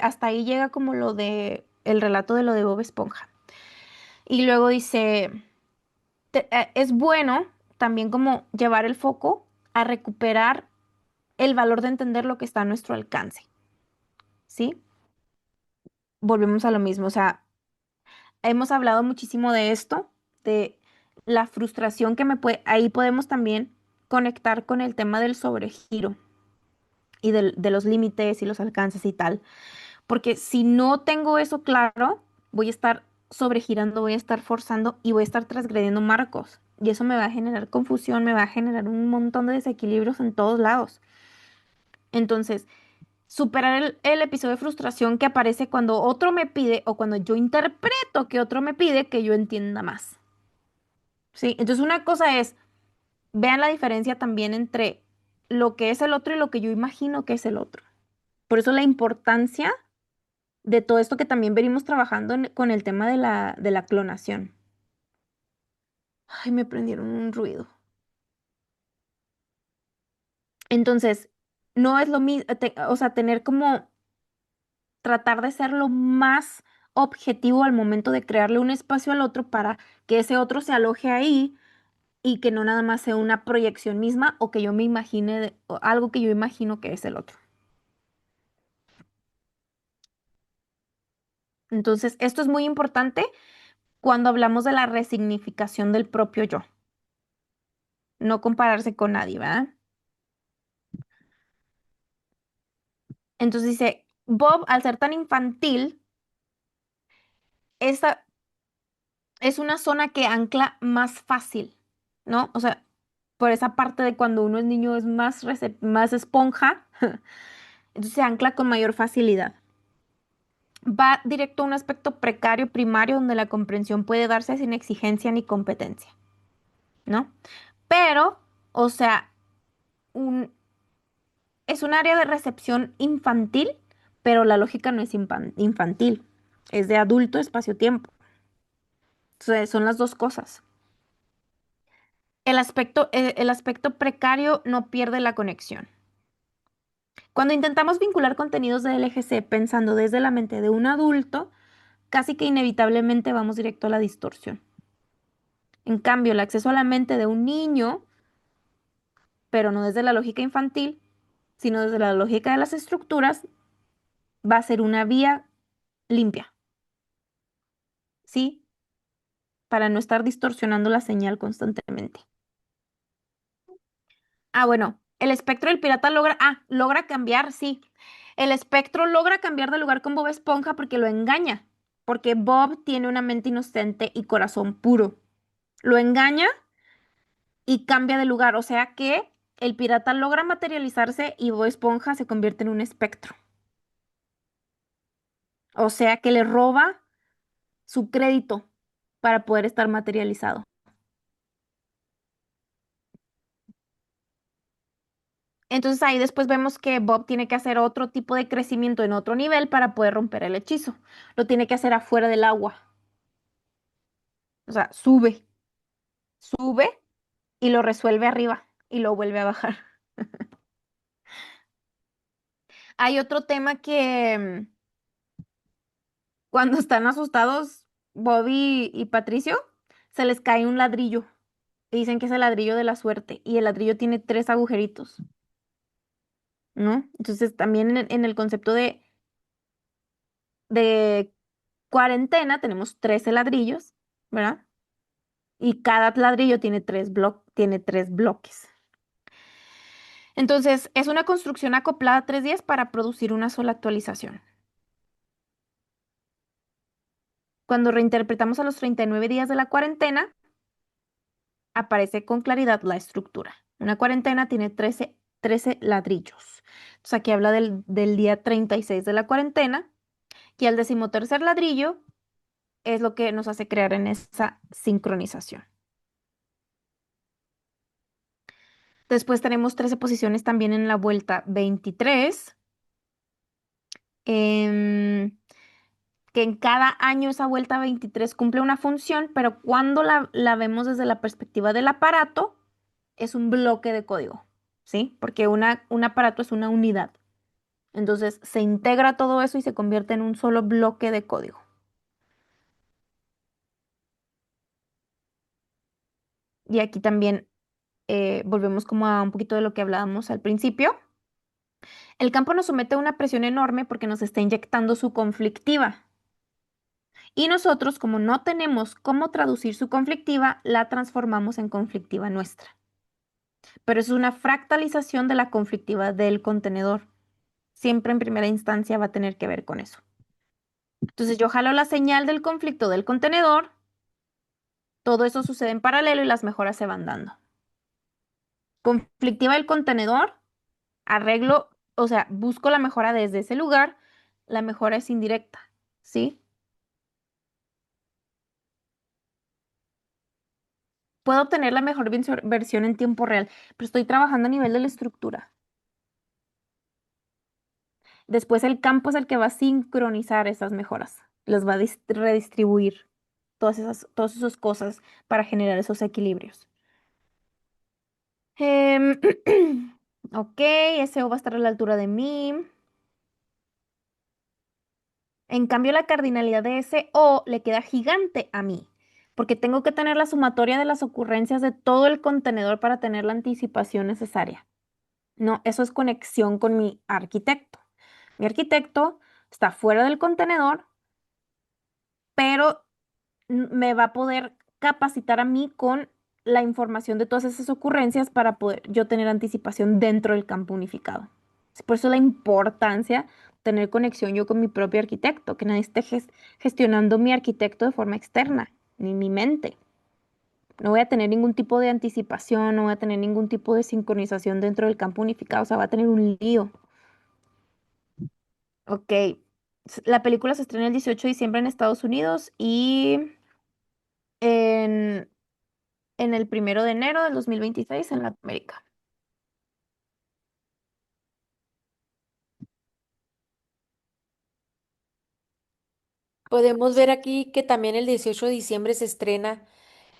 hasta ahí llega como lo de el relato de lo de Bob Esponja. Y luego dice, es bueno también como llevar el foco a recuperar el valor de entender lo que está a nuestro alcance, ¿sí? Volvemos a lo mismo, o sea, hemos hablado muchísimo de esto, de la frustración que ahí podemos también conectar con el tema del sobregiro y de los límites y los alcances y tal. Porque si no tengo eso claro, voy a estar sobregirando, voy a estar forzando y voy a estar transgrediendo marcos. Y eso me va a generar confusión, me va a generar un montón de desequilibrios en todos lados. Entonces, superar el episodio de frustración que aparece cuando otro me pide o cuando yo interpreto que otro me pide que yo entienda más. ¿Sí? Entonces, una cosa es, vean la diferencia también entre lo que es el otro y lo que yo imagino que es el otro. Por eso la importancia de todo esto que también venimos trabajando con el tema de la clonación. Ay, me prendieron un ruido. Entonces, no es lo mismo, o sea, tener como tratar de ser lo más objetivo al momento de crearle un espacio al otro para que ese otro se aloje ahí y que no nada más sea una proyección misma o que yo me imagine, o algo que yo imagino que es el otro. Entonces, esto es muy importante cuando hablamos de la resignificación del propio yo. No compararse con nadie, ¿verdad? Entonces dice, Bob, al ser tan infantil, esa es una zona que ancla más fácil, ¿no? O sea, por esa parte de cuando uno es niño es más, más esponja, entonces se ancla con mayor facilidad. Va directo a un aspecto precario primario donde la comprensión puede darse sin exigencia ni competencia, ¿no? Pero, o sea, un, es un área de recepción infantil, pero la lógica no es infantil, es de adulto espacio-tiempo. Entonces, son las dos cosas. El aspecto precario no pierde la conexión. Cuando intentamos vincular contenidos de LGC pensando desde la mente de un adulto, casi que inevitablemente vamos directo a la distorsión. En cambio, el acceso a la mente de un niño, pero no desde la lógica infantil, sino desde la lógica de las estructuras, va a ser una vía limpia, ¿sí? Para no estar distorsionando la señal constantemente. Ah, bueno, el espectro del pirata logra cambiar, sí. El espectro logra cambiar de lugar con Bob Esponja porque lo engaña, porque Bob tiene una mente inocente y corazón puro. Lo engaña y cambia de lugar, o sea que el pirata logra materializarse y Bob Esponja se convierte en un espectro. O sea que le roba su crédito para poder estar materializado. Entonces ahí después vemos que Bob tiene que hacer otro tipo de crecimiento en otro nivel para poder romper el hechizo. Lo tiene que hacer afuera del agua. O sea, sube y lo resuelve arriba y lo vuelve a bajar. Hay otro tema que cuando están asustados, Bobby y Patricio, se les cae un ladrillo. Y dicen que es el ladrillo de la suerte. Y el ladrillo tiene 3 agujeritos, ¿no? Entonces también en el concepto de cuarentena tenemos 13 ladrillos, ¿verdad? Y cada ladrillo tiene tiene 3 bloques. Entonces, es una construcción acoplada a 3 días para producir una sola actualización. Cuando reinterpretamos a los 39 días de la cuarentena, aparece con claridad la estructura. Una cuarentena tiene 13 ladrillos. Entonces, aquí habla del día 36 de la cuarentena, y el 13.º ladrillo es lo que nos hace crear en esa sincronización. Después tenemos 13 posiciones también en la vuelta 23. em, que en cada año esa vuelta 23 cumple una función, pero cuando la vemos desde la perspectiva del aparato, es un bloque de código, ¿sí? Porque un aparato es una unidad. Entonces se integra todo eso y se convierte en un solo bloque de código. Y aquí también volvemos como a un poquito de lo que hablábamos al principio. El campo nos somete a una presión enorme porque nos está inyectando su conflictiva. Y nosotros, como no tenemos cómo traducir su conflictiva, la transformamos en conflictiva nuestra. Pero es una fractalización de la conflictiva del contenedor. Siempre en primera instancia va a tener que ver con eso. Entonces yo jalo la señal del conflicto del contenedor Todo eso sucede en paralelo y las mejoras se van dando. Conflictiva el contenedor, arreglo, o sea, busco la mejora desde ese lugar, la mejora es indirecta, ¿sí? Puedo obtener la mejor versión en tiempo real, pero estoy trabajando a nivel de la estructura. Después el campo es el que va a sincronizar esas mejoras, las va a redistribuir todas esas cosas para generar esos equilibrios. Em, ok, SO va a estar a la altura de mí. En cambio, la cardinalidad de SO le queda gigante a mí, porque tengo que tener la sumatoria de las ocurrencias de todo el contenedor para tener la anticipación necesaria. No, eso es conexión con mi arquitecto. Mi arquitecto está fuera del contenedor, pero me va a poder capacitar a mí con la información de todas esas ocurrencias para poder yo tener anticipación dentro del campo unificado. Por eso la importancia de tener conexión yo con mi propio arquitecto, que nadie esté gestionando mi arquitecto de forma externa, ni mi mente. No voy a tener ningún tipo de anticipación, no voy a tener ningún tipo de sincronización dentro del campo unificado, o sea, va a tener un lío. Ok, la película se estrena el 18 de diciembre en Estados Unidos y en el 1 de enero del 2026 en Latinoamérica. Podemos ver aquí que también el 18 de diciembre se estrena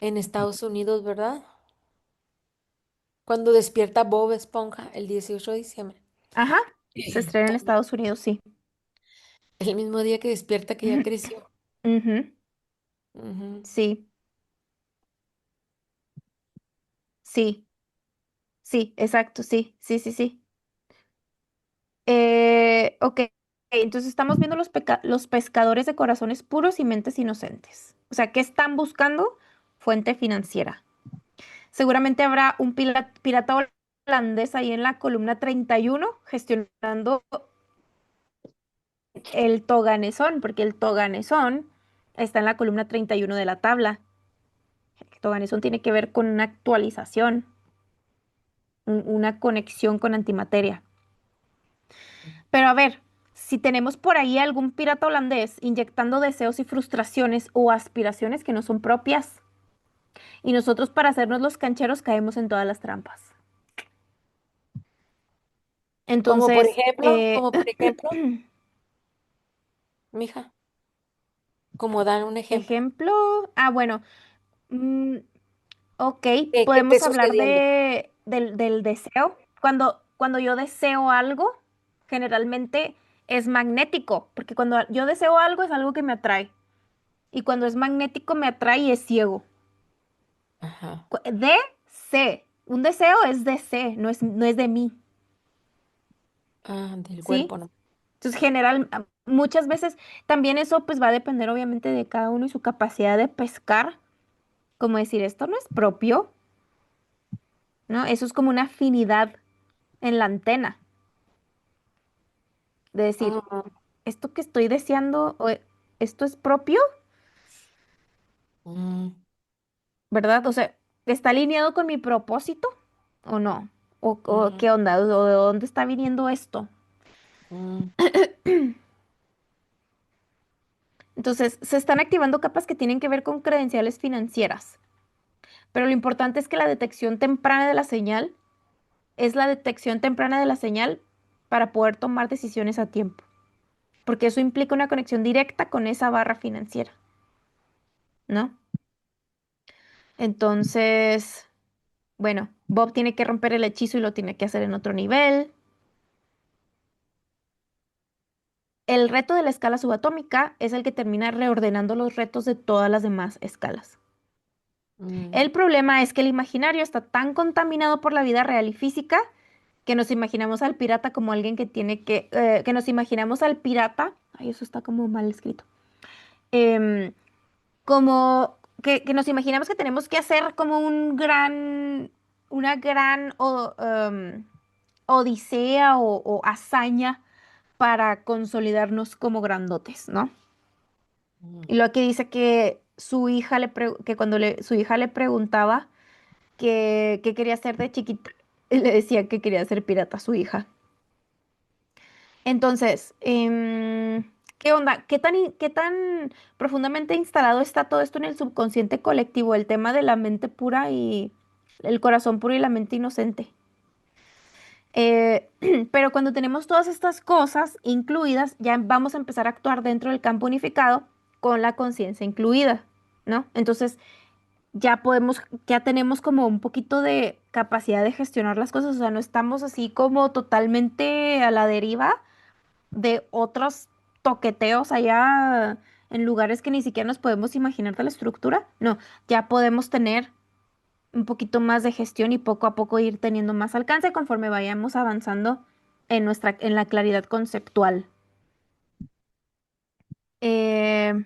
en Estados Unidos, ¿verdad? Cuando despierta Bob Esponja, el 18 de diciembre. Ajá, se estrena en También Estados Unidos, sí. el mismo día que despierta que ya creció. Ujú, Ujú. sí, sí, sí, exacto, sí, sí, sí, sí. Ok, entonces estamos viendo los pescadores de corazones puros y mentes inocentes. O sea, ¿qué están buscando? Fuente financiera. Seguramente habrá un pirata holandés ahí en la columna 31 gestionando el toganesón, porque el toganesón está en la columna 31 de la tabla. El toganesón tiene que ver con una actualización, una conexión con antimateria. Pero a ver, si tenemos por ahí algún pirata holandés inyectando deseos y frustraciones o aspiraciones que no son propias, y nosotros para hacernos los cancheros caemos en todas las trampas. Entonces, Como por ejemplo, mija, como dan un ejemplo. ejemplo, bueno, mm, ok, ¿Qué esté podemos hablar sucediendo? del deseo. Cuando yo deseo algo, generalmente es magnético, porque cuando yo deseo algo es algo que me atrae. Y cuando es magnético me atrae y es ciego. Ajá. De C. Un deseo es de C, no es de mí, Ah, del ¿sí? cuerpo, ¿no? Entonces, muchas veces también eso pues va a depender obviamente de cada uno y su capacidad de pescar, como decir, esto no es propio, ¿no? Eso es como una afinidad en la antena, de decir, Ah, esto que estoy deseando, esto es propio, mm, ¿verdad? O sea, ¿está alineado con mi propósito o no? ¿O mm, qué onda? ¿O de dónde está viniendo esto? mm, Entonces, se están activando capas que tienen que ver con credenciales financieras, pero lo importante es que la detección temprana de la señal es la detección temprana de la señal para poder tomar decisiones a tiempo, porque eso implica una conexión directa con esa barra financiera, ¿no? Entonces, bueno, Bob tiene que romper el hechizo y lo tiene que hacer en otro nivel. El reto de la escala subatómica es el que termina reordenando los retos de todas las demás escalas. mm. El problema es que el imaginario está tan contaminado por la vida real y física que nos imaginamos al pirata como alguien que nos imaginamos al pirata, ay, eso está como mal escrito, em, como que nos imaginamos que tenemos que hacer como una gran odisea o hazaña para consolidarnos como grandotes, ¿no? Mm, Y lo que dice que que cuando su hija le preguntaba qué quería hacer de chiquita, él le decía que quería ser pirata a su hija. Entonces, ¿qué onda? Qué tan profundamente instalado está todo esto en el subconsciente colectivo? El tema de la mente pura y el corazón puro y la mente inocente. Eh, pero cuando tenemos todas estas cosas incluidas, ya vamos a empezar a actuar dentro del campo unificado con la conciencia incluida, ¿no? Entonces, ya tenemos como un poquito de capacidad de gestionar las cosas, o sea, no estamos así como totalmente a la deriva de otros toqueteos allá en lugares que ni siquiera nos podemos imaginar de la estructura. No, ya podemos tener un poquito más de gestión y poco a poco ir teniendo más alcance conforme vayamos avanzando en la claridad conceptual. Eh,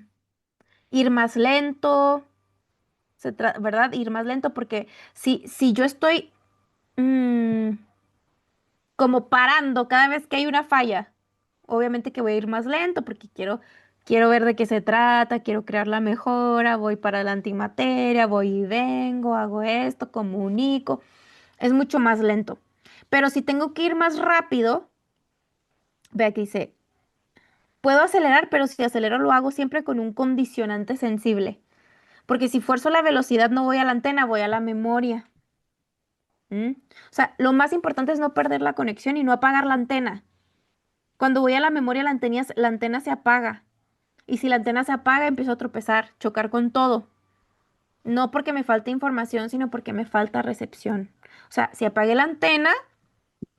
Ir más lento, ¿verdad? Ir más lento porque si yo estoy mm, como parando cada vez que hay una falla, obviamente que voy a ir más lento porque quiero ver de qué se trata, quiero crear la mejora, voy para la antimateria, voy y vengo, hago esto, comunico. Es mucho más lento. Pero si tengo que ir más rápido, vea que dice, puedo acelerar, pero si acelero lo hago siempre con un condicionante sensible. Porque si fuerzo la velocidad no voy a la antena, voy a la memoria. ¿Mm? O sea, lo más importante es no perder la conexión y no apagar la antena. Cuando voy a la memoria, la antena se apaga. Y si la antena se apaga, empiezo a tropezar, chocar con todo. No porque me falte información, sino porque me falta recepción. O sea, si apagué la antena,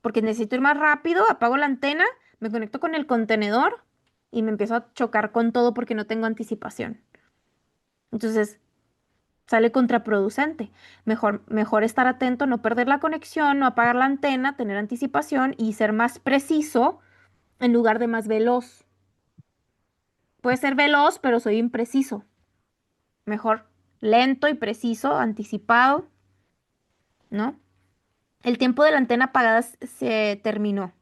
porque necesito ir más rápido, apago la antena, me conecto con el contenedor y me empiezo a chocar con todo porque no tengo anticipación. Entonces, sale contraproducente. Mejor estar atento, no perder la conexión, no apagar la antena, tener anticipación y ser más preciso en lugar de más veloz. Puede ser veloz, pero soy impreciso. Mejor lento y preciso, anticipado, ¿no? El tiempo de la antena apagada se terminó.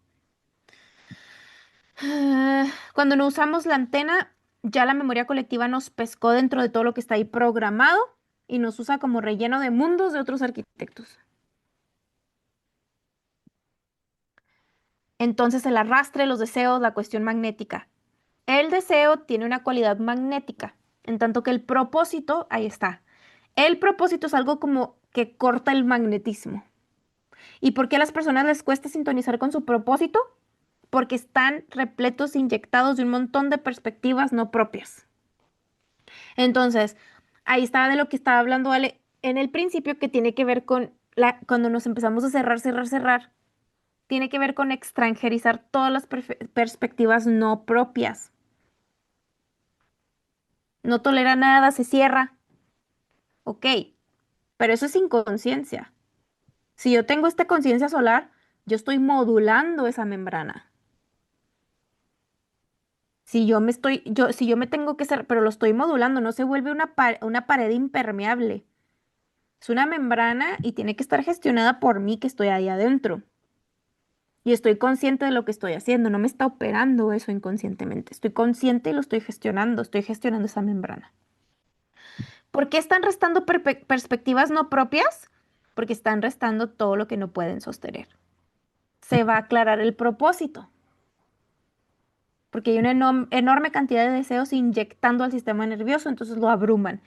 Cuando no usamos la antena, ya la memoria colectiva nos pescó dentro de todo lo que está ahí programado y nos usa como relleno de mundos de otros arquitectos. Entonces el arrastre, los deseos, la cuestión magnética. El deseo tiene una cualidad magnética, en tanto que el propósito, ahí está. El propósito es algo como que corta el magnetismo. ¿Y por qué a las personas les cuesta sintonizar con su propósito? Porque están repletos, inyectados de un montón de perspectivas no propias. Entonces, ahí está de lo que estaba hablando Ale en el principio, que tiene que ver con cuando nos empezamos a cerrar, cerrar, cerrar, tiene que ver con extranjerizar todas las perspectivas no propias. No tolera nada, se cierra. Ok, pero eso es inconsciencia. Si yo tengo esta conciencia solar, yo estoy modulando esa membrana. Si yo me tengo que cerrar, pero lo estoy modulando, no se vuelve una pared impermeable. Es una membrana y tiene que estar gestionada por mí que estoy ahí adentro. Y estoy consciente de lo que estoy haciendo, no me está operando eso inconscientemente. Estoy consciente y lo estoy gestionando esa membrana. ¿Por qué están restando perspectivas no propias? Porque están restando todo lo que no pueden sostener. Se va a aclarar el propósito, porque hay una enorme cantidad de deseos inyectando al sistema nervioso, entonces lo abruman.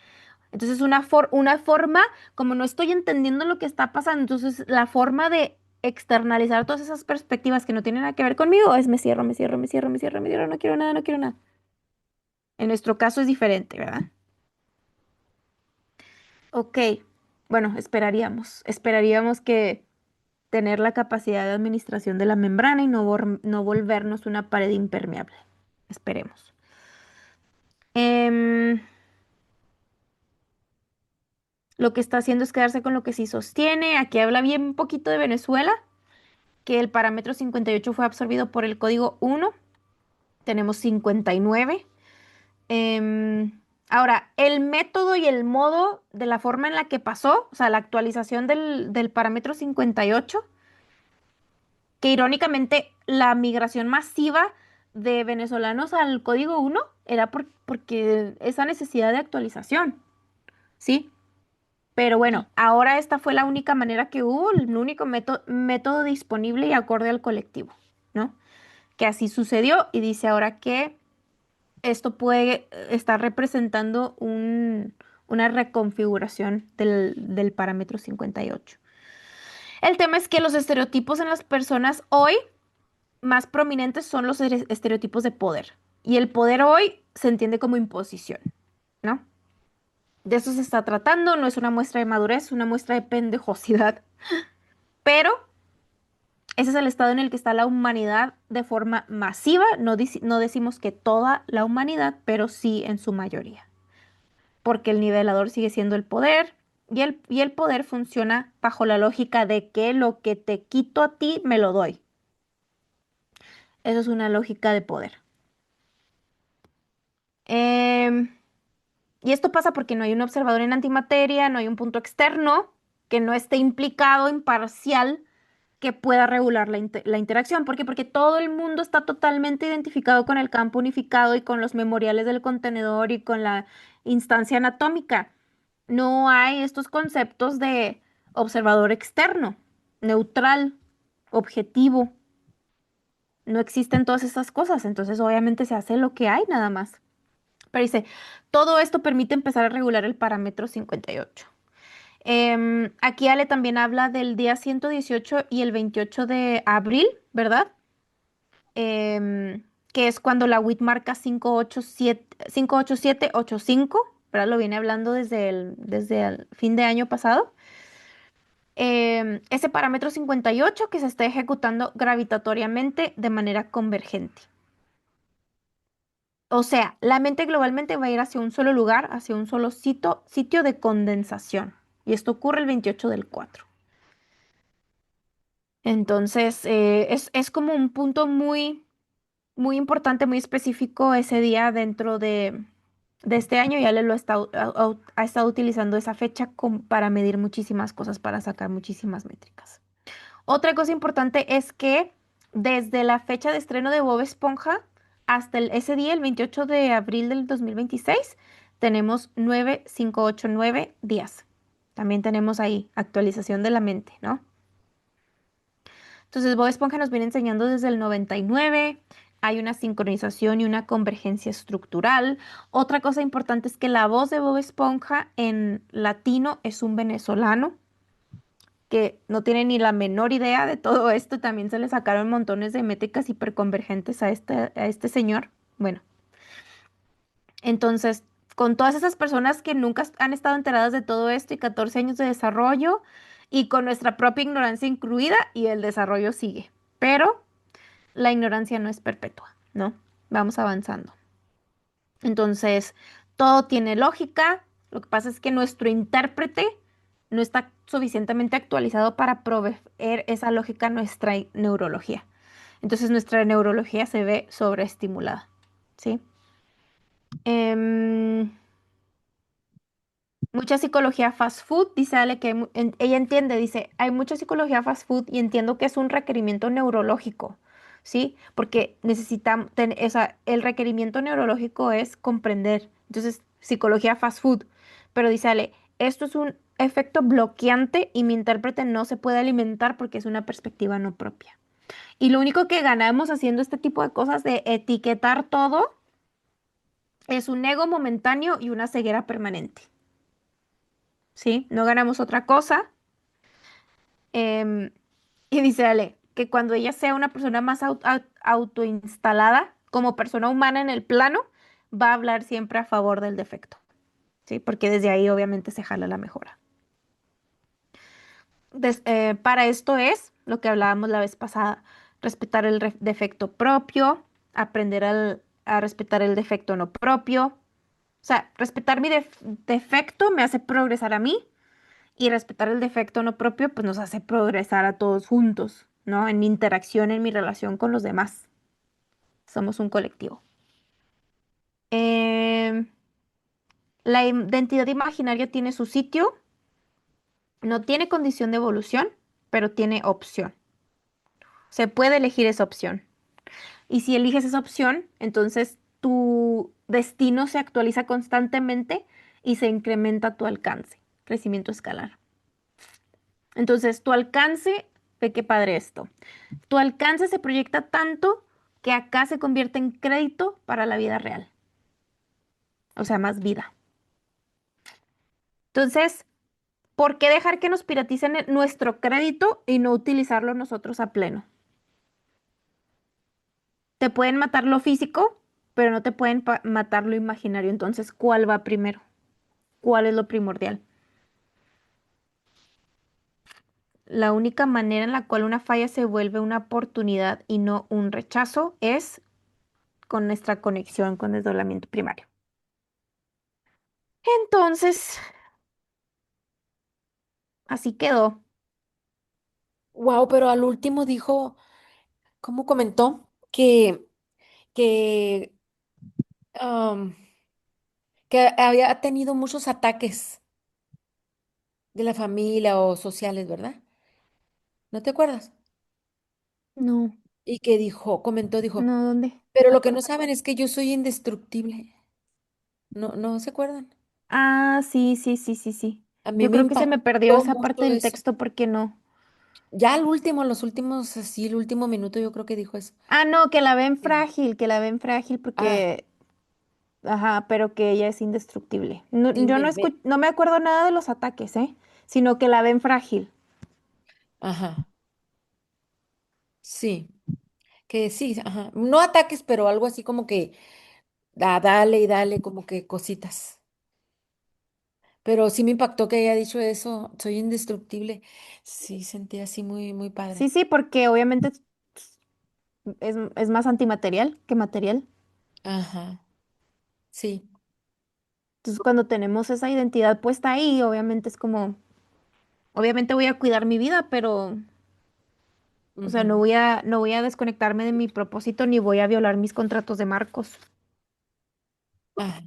Entonces una forma, como no estoy entendiendo lo que está pasando, entonces la forma de externalizar todas esas perspectivas que no tienen nada que ver conmigo es me cierro, me cierro, me cierro, me cierro, me cierro, no quiero nada, no quiero nada. En nuestro caso es diferente, ¿verdad? Ok, bueno, esperaríamos que tener la capacidad de administración de la membrana y no volvernos una pared impermeable. Esperemos. Em, lo que está haciendo es quedarse con lo que sí sostiene. Aquí habla bien poquito de Venezuela, que el parámetro 58 fue absorbido por el código 1. Tenemos 59. Ahora, el método y el modo de la forma en la que pasó, o sea, la actualización del parámetro 58, que irónicamente la migración masiva de venezolanos al código 1 era porque esa necesidad de actualización, ¿sí? Pero bueno, ahora esta fue la única manera que hubo, el único método disponible y acorde al colectivo, ¿no? Que así sucedió y dice ahora que esto puede estar representando una reconfiguración del parámetro 58. El tema es que los estereotipos en las personas hoy más prominentes son los estereotipos de poder. Y el poder hoy se entiende como imposición, ¿no? De eso se está tratando, no es una muestra de madurez, es una muestra de pendejosidad. Pero ese es el estado en el que está la humanidad de forma masiva. No decimos que toda la humanidad, pero sí en su mayoría. Porque el nivelador sigue siendo el poder y el poder funciona bajo la lógica de que lo que te quito a ti me lo doy. Eso es una lógica de poder. Em, y esto pasa porque no hay un observador en antimateria, no hay un punto externo que no esté implicado, imparcial, que pueda regular la interacción. ¿Por qué? Porque todo el mundo está totalmente identificado con el campo unificado y con los memoriales del contenedor y con la instancia anatómica. No hay estos conceptos de observador externo, neutral, objetivo. No existen todas estas cosas, entonces obviamente se hace lo que hay nada más. Pero dice, todo esto permite empezar a regular el parámetro 58. Aquí Ale también habla del día 118 y el 28 de abril, ¿verdad? Que es cuando la WIT marca 58785, ¿verdad? Lo viene hablando desde el fin de año pasado. Ese parámetro 58 que se está ejecutando gravitatoriamente de manera convergente. O sea, la mente globalmente va a ir hacia un solo lugar, hacia un solo sitio de condensación. Y esto ocurre el 28 del 4. Entonces, es como un punto muy, muy importante, muy específico ese día dentro de este año. Ya le lo ha estado utilizando esa fecha para medir muchísimas cosas, para sacar muchísimas métricas. Otra cosa importante es que desde la fecha de estreno de Bob Esponja hasta ese día, el 28 de abril del 2026, tenemos 9589 días. También tenemos ahí actualización de la mente, ¿no? Entonces, Bob Esponja nos viene enseñando desde el 99. Hay una sincronización y una convergencia estructural. Otra cosa importante es que la voz de Bob Esponja en latino es un venezolano que no tiene ni la menor idea de todo esto. También se le sacaron montones de métricas hiperconvergentes a este señor. Bueno, entonces, con todas esas personas que nunca han estado enteradas de todo esto y 14 años de desarrollo y con nuestra propia ignorancia incluida y el desarrollo sigue. Pero la ignorancia no es perpetua, ¿no? Vamos avanzando. Entonces, todo tiene lógica. Lo que pasa es que nuestro intérprete no está suficientemente actualizado para proveer esa lógica a nuestra neurología. Entonces, nuestra neurología se ve sobreestimulada, ¿sí? Em, Mucha psicología fast food, dice Ale, que ella entiende, dice, hay mucha psicología fast food y entiendo que es un requerimiento neurológico, ¿sí? Porque necesitamos, o sea, el requerimiento neurológico es comprender. Entonces, psicología fast food. Pero dice Ale, esto es un efecto bloqueante y mi intérprete no se puede alimentar porque es una perspectiva no propia. Y lo único que ganamos haciendo este tipo de cosas de etiquetar todo es un ego momentáneo y una ceguera permanente. ¿Sí? No ganamos otra cosa. Em, y dice Ale, que cuando ella sea una persona más autoinstalada como persona humana en el plano, va a hablar siempre a favor del defecto, ¿sí? Porque desde ahí obviamente se jala la mejora. Para esto es lo que hablábamos la vez pasada, respetar el defecto propio, aprender a respetar el defecto no propio. O sea, respetar mi defecto me hace progresar a mí. Y respetar el defecto no propio, pues nos hace progresar a todos juntos, ¿no? En mi interacción, en mi relación con los demás. Somos un colectivo. Em, la identidad imaginaria tiene su sitio, no tiene condición de evolución, pero tiene opción. Se puede elegir esa opción. Y si eliges esa opción, entonces tu destino se actualiza constantemente y se incrementa tu alcance, crecimiento escalar. Entonces, tu alcance, ve qué padre esto. Tu alcance se proyecta tanto que acá se convierte en crédito para la vida real, o sea, más vida. Entonces, ¿por qué dejar que nos piraticen nuestro crédito y no utilizarlo nosotros a pleno? Te pueden matar lo físico, pero no te pueden matar lo imaginario. Entonces, ¿cuál va primero? ¿Cuál es lo primordial? La única manera en la cual una falla se vuelve una oportunidad y no un rechazo es con nuestra conexión con desdoblamiento primario. Entonces, así quedó. Wow, pero al último dijo, ¿cómo comentó? Que, am, que había tenido muchos ataques de la familia o sociales, ¿verdad? ¿No te acuerdas? No, Y que dijo, no, ¿dónde? pero lo que no saben es que yo soy indestructible. ¿No se acuerdan? Ah, sí, sí, sí, sí, sí. A mí Yo me creo que se me perdió impactó esa parte mucho del eso. texto porque no. Ya al último, los últimos, así, el último minuto yo creo que dijo eso. Ah, no, Sí. que la ven frágil Ah, porque, ajá, pero que ella es indestructible. No, sí, yo no me acuerdo nada de los ataques, ¿eh? Sino que la ven frágil. ajá, sí, que sí, ajá. No ataques, pero algo así como que dale y dale, como que cositas. Pero sí me impactó que haya dicho eso, soy indestructible. Sí, sentí así muy, muy Sí, padre. sí, porque obviamente es más antimaterial que material. Ajá, sí. Entonces, cuando tenemos esa identidad puesta ahí, obviamente es como, obviamente voy a cuidar mi vida, pero, o sea, Ujú. no voy a desconectarme de mi propósito ni voy a violar mis contratos de marcos. Ah,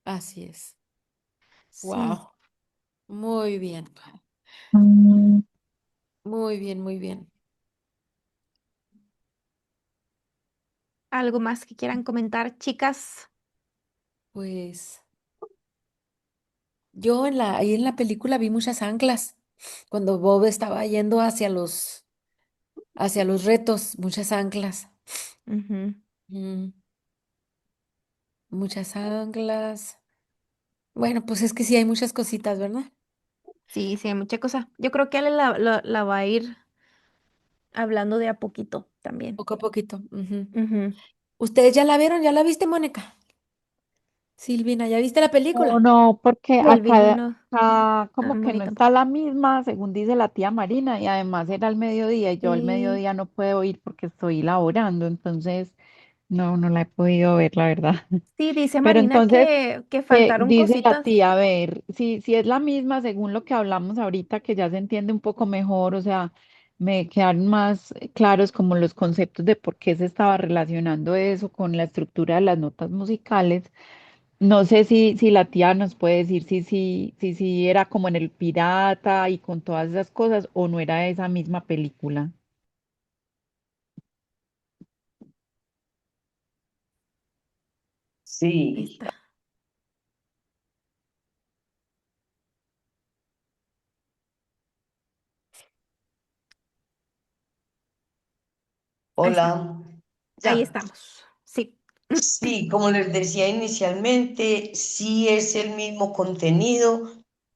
así es. Sí. Wow. Muy bien. Mm, Muy bien, muy bien. ¿Algo más que quieran comentar, chicas? Pues yo ahí en la película vi muchas anclas. Cuando Bob estaba yendo hacia los retos, muchas anclas. Ujú. Mm, muchas anclas. Bueno, pues es que sí hay muchas cositas, ¿verdad? Sí, sí, hay mucha cosa. Yo creo que Ale la va a ir hablando de a poquito también. Poco a poquito. Ujú. Ujú. ¿Ustedes ya la vieron? ¿Ya la viste, Mónica? Silvina, ¿ya viste la no, película? no, porque Silvina acá, no, acá a como que Moni no está tampoco. la misma, según dice la tía Marina, y además era al mediodía, y yo al Sí, mediodía no puedo ir porque estoy laborando, entonces no, no la he podido ver, la verdad. sí, dice Pero Marina entonces, que que faltaron dice la cositas. tía, a ver, si es la misma, según lo que hablamos ahorita, que ya se entiende un poco mejor, o sea, me quedaron más claros como los conceptos de por qué se estaba relacionando eso con la estructura de las notas musicales. No sé si la tía nos puede decir si era como en El Pirata y con todas esas cosas, o no era esa misma película. Ahí Sí, está. Ahí está. hola. Ahí Ya. estamos. Sí. Sí, como les decía inicialmente, sí es el mismo contenido,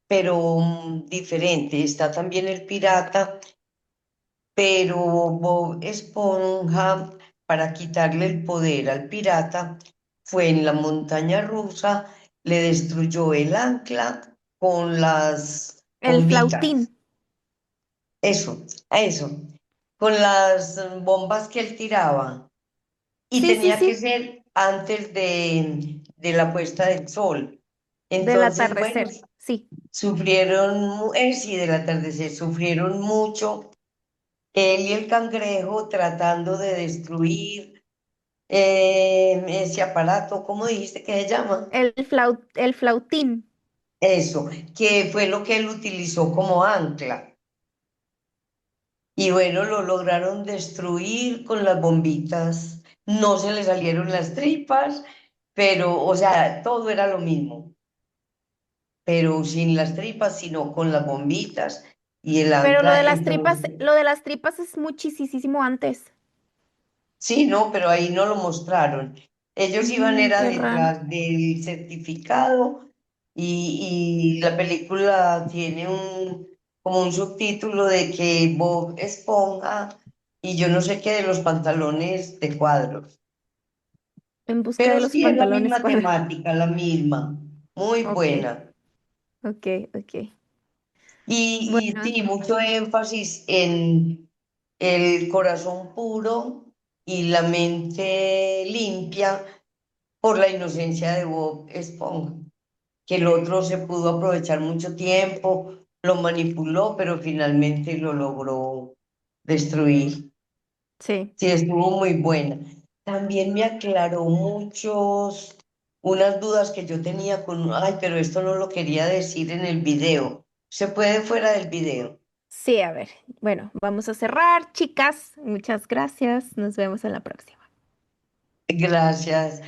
pero diferente. Está también el pirata, pero Bob Esponja, para quitarle el poder al pirata, fue en la montaña rusa, le destruyó el ancla con las El bombitas. flautín. Eso, con las bombas que él tiraba. Y Sí, sí, tenía que sí. ser antes de la puesta del sol. Del Entonces, bueno, atardecer. Sí. sufrieron, sí, del atardecer, sufrieron mucho. Él y el cangrejo tratando de destruir ese aparato, ¿cómo dijiste que se llama? El flautín. Eso, que fue lo que él utilizó como ancla. Y bueno, lo lograron destruir con las bombitas no se le salieron las tripas, pero, o sea, todo era lo mismo, pero sin las tripas, sino con las bombitas y el Pero ancla. Entonces, lo de las tripas es muchísimo antes. sí, no, pero ahí no lo mostraron. Ellos iban era Qué raro. detrás del certificado y la película tiene como un subtítulo de que Bob Esponja y yo no sé qué de los pantalones de cuadros. En busca Pero de los sí es la pantalones misma cuadros. temática, la misma. Muy Ok, buena. ok, ok. Y Bueno, sí, mucho énfasis en el corazón puro y la mente limpia por la inocencia de Bob Esponja, que el otro se pudo aprovechar mucho tiempo, lo manipuló, pero finalmente lo logró destruir. sí. Sí, estuvo muy buena. También me aclaró unas dudas que yo tenía ay, pero esto no lo quería decir en el video. ¿Se puede fuera del video? Sí, a ver. Bueno, vamos a cerrar, chicas. Muchas gracias. Nos vemos en la próxima. Gracias.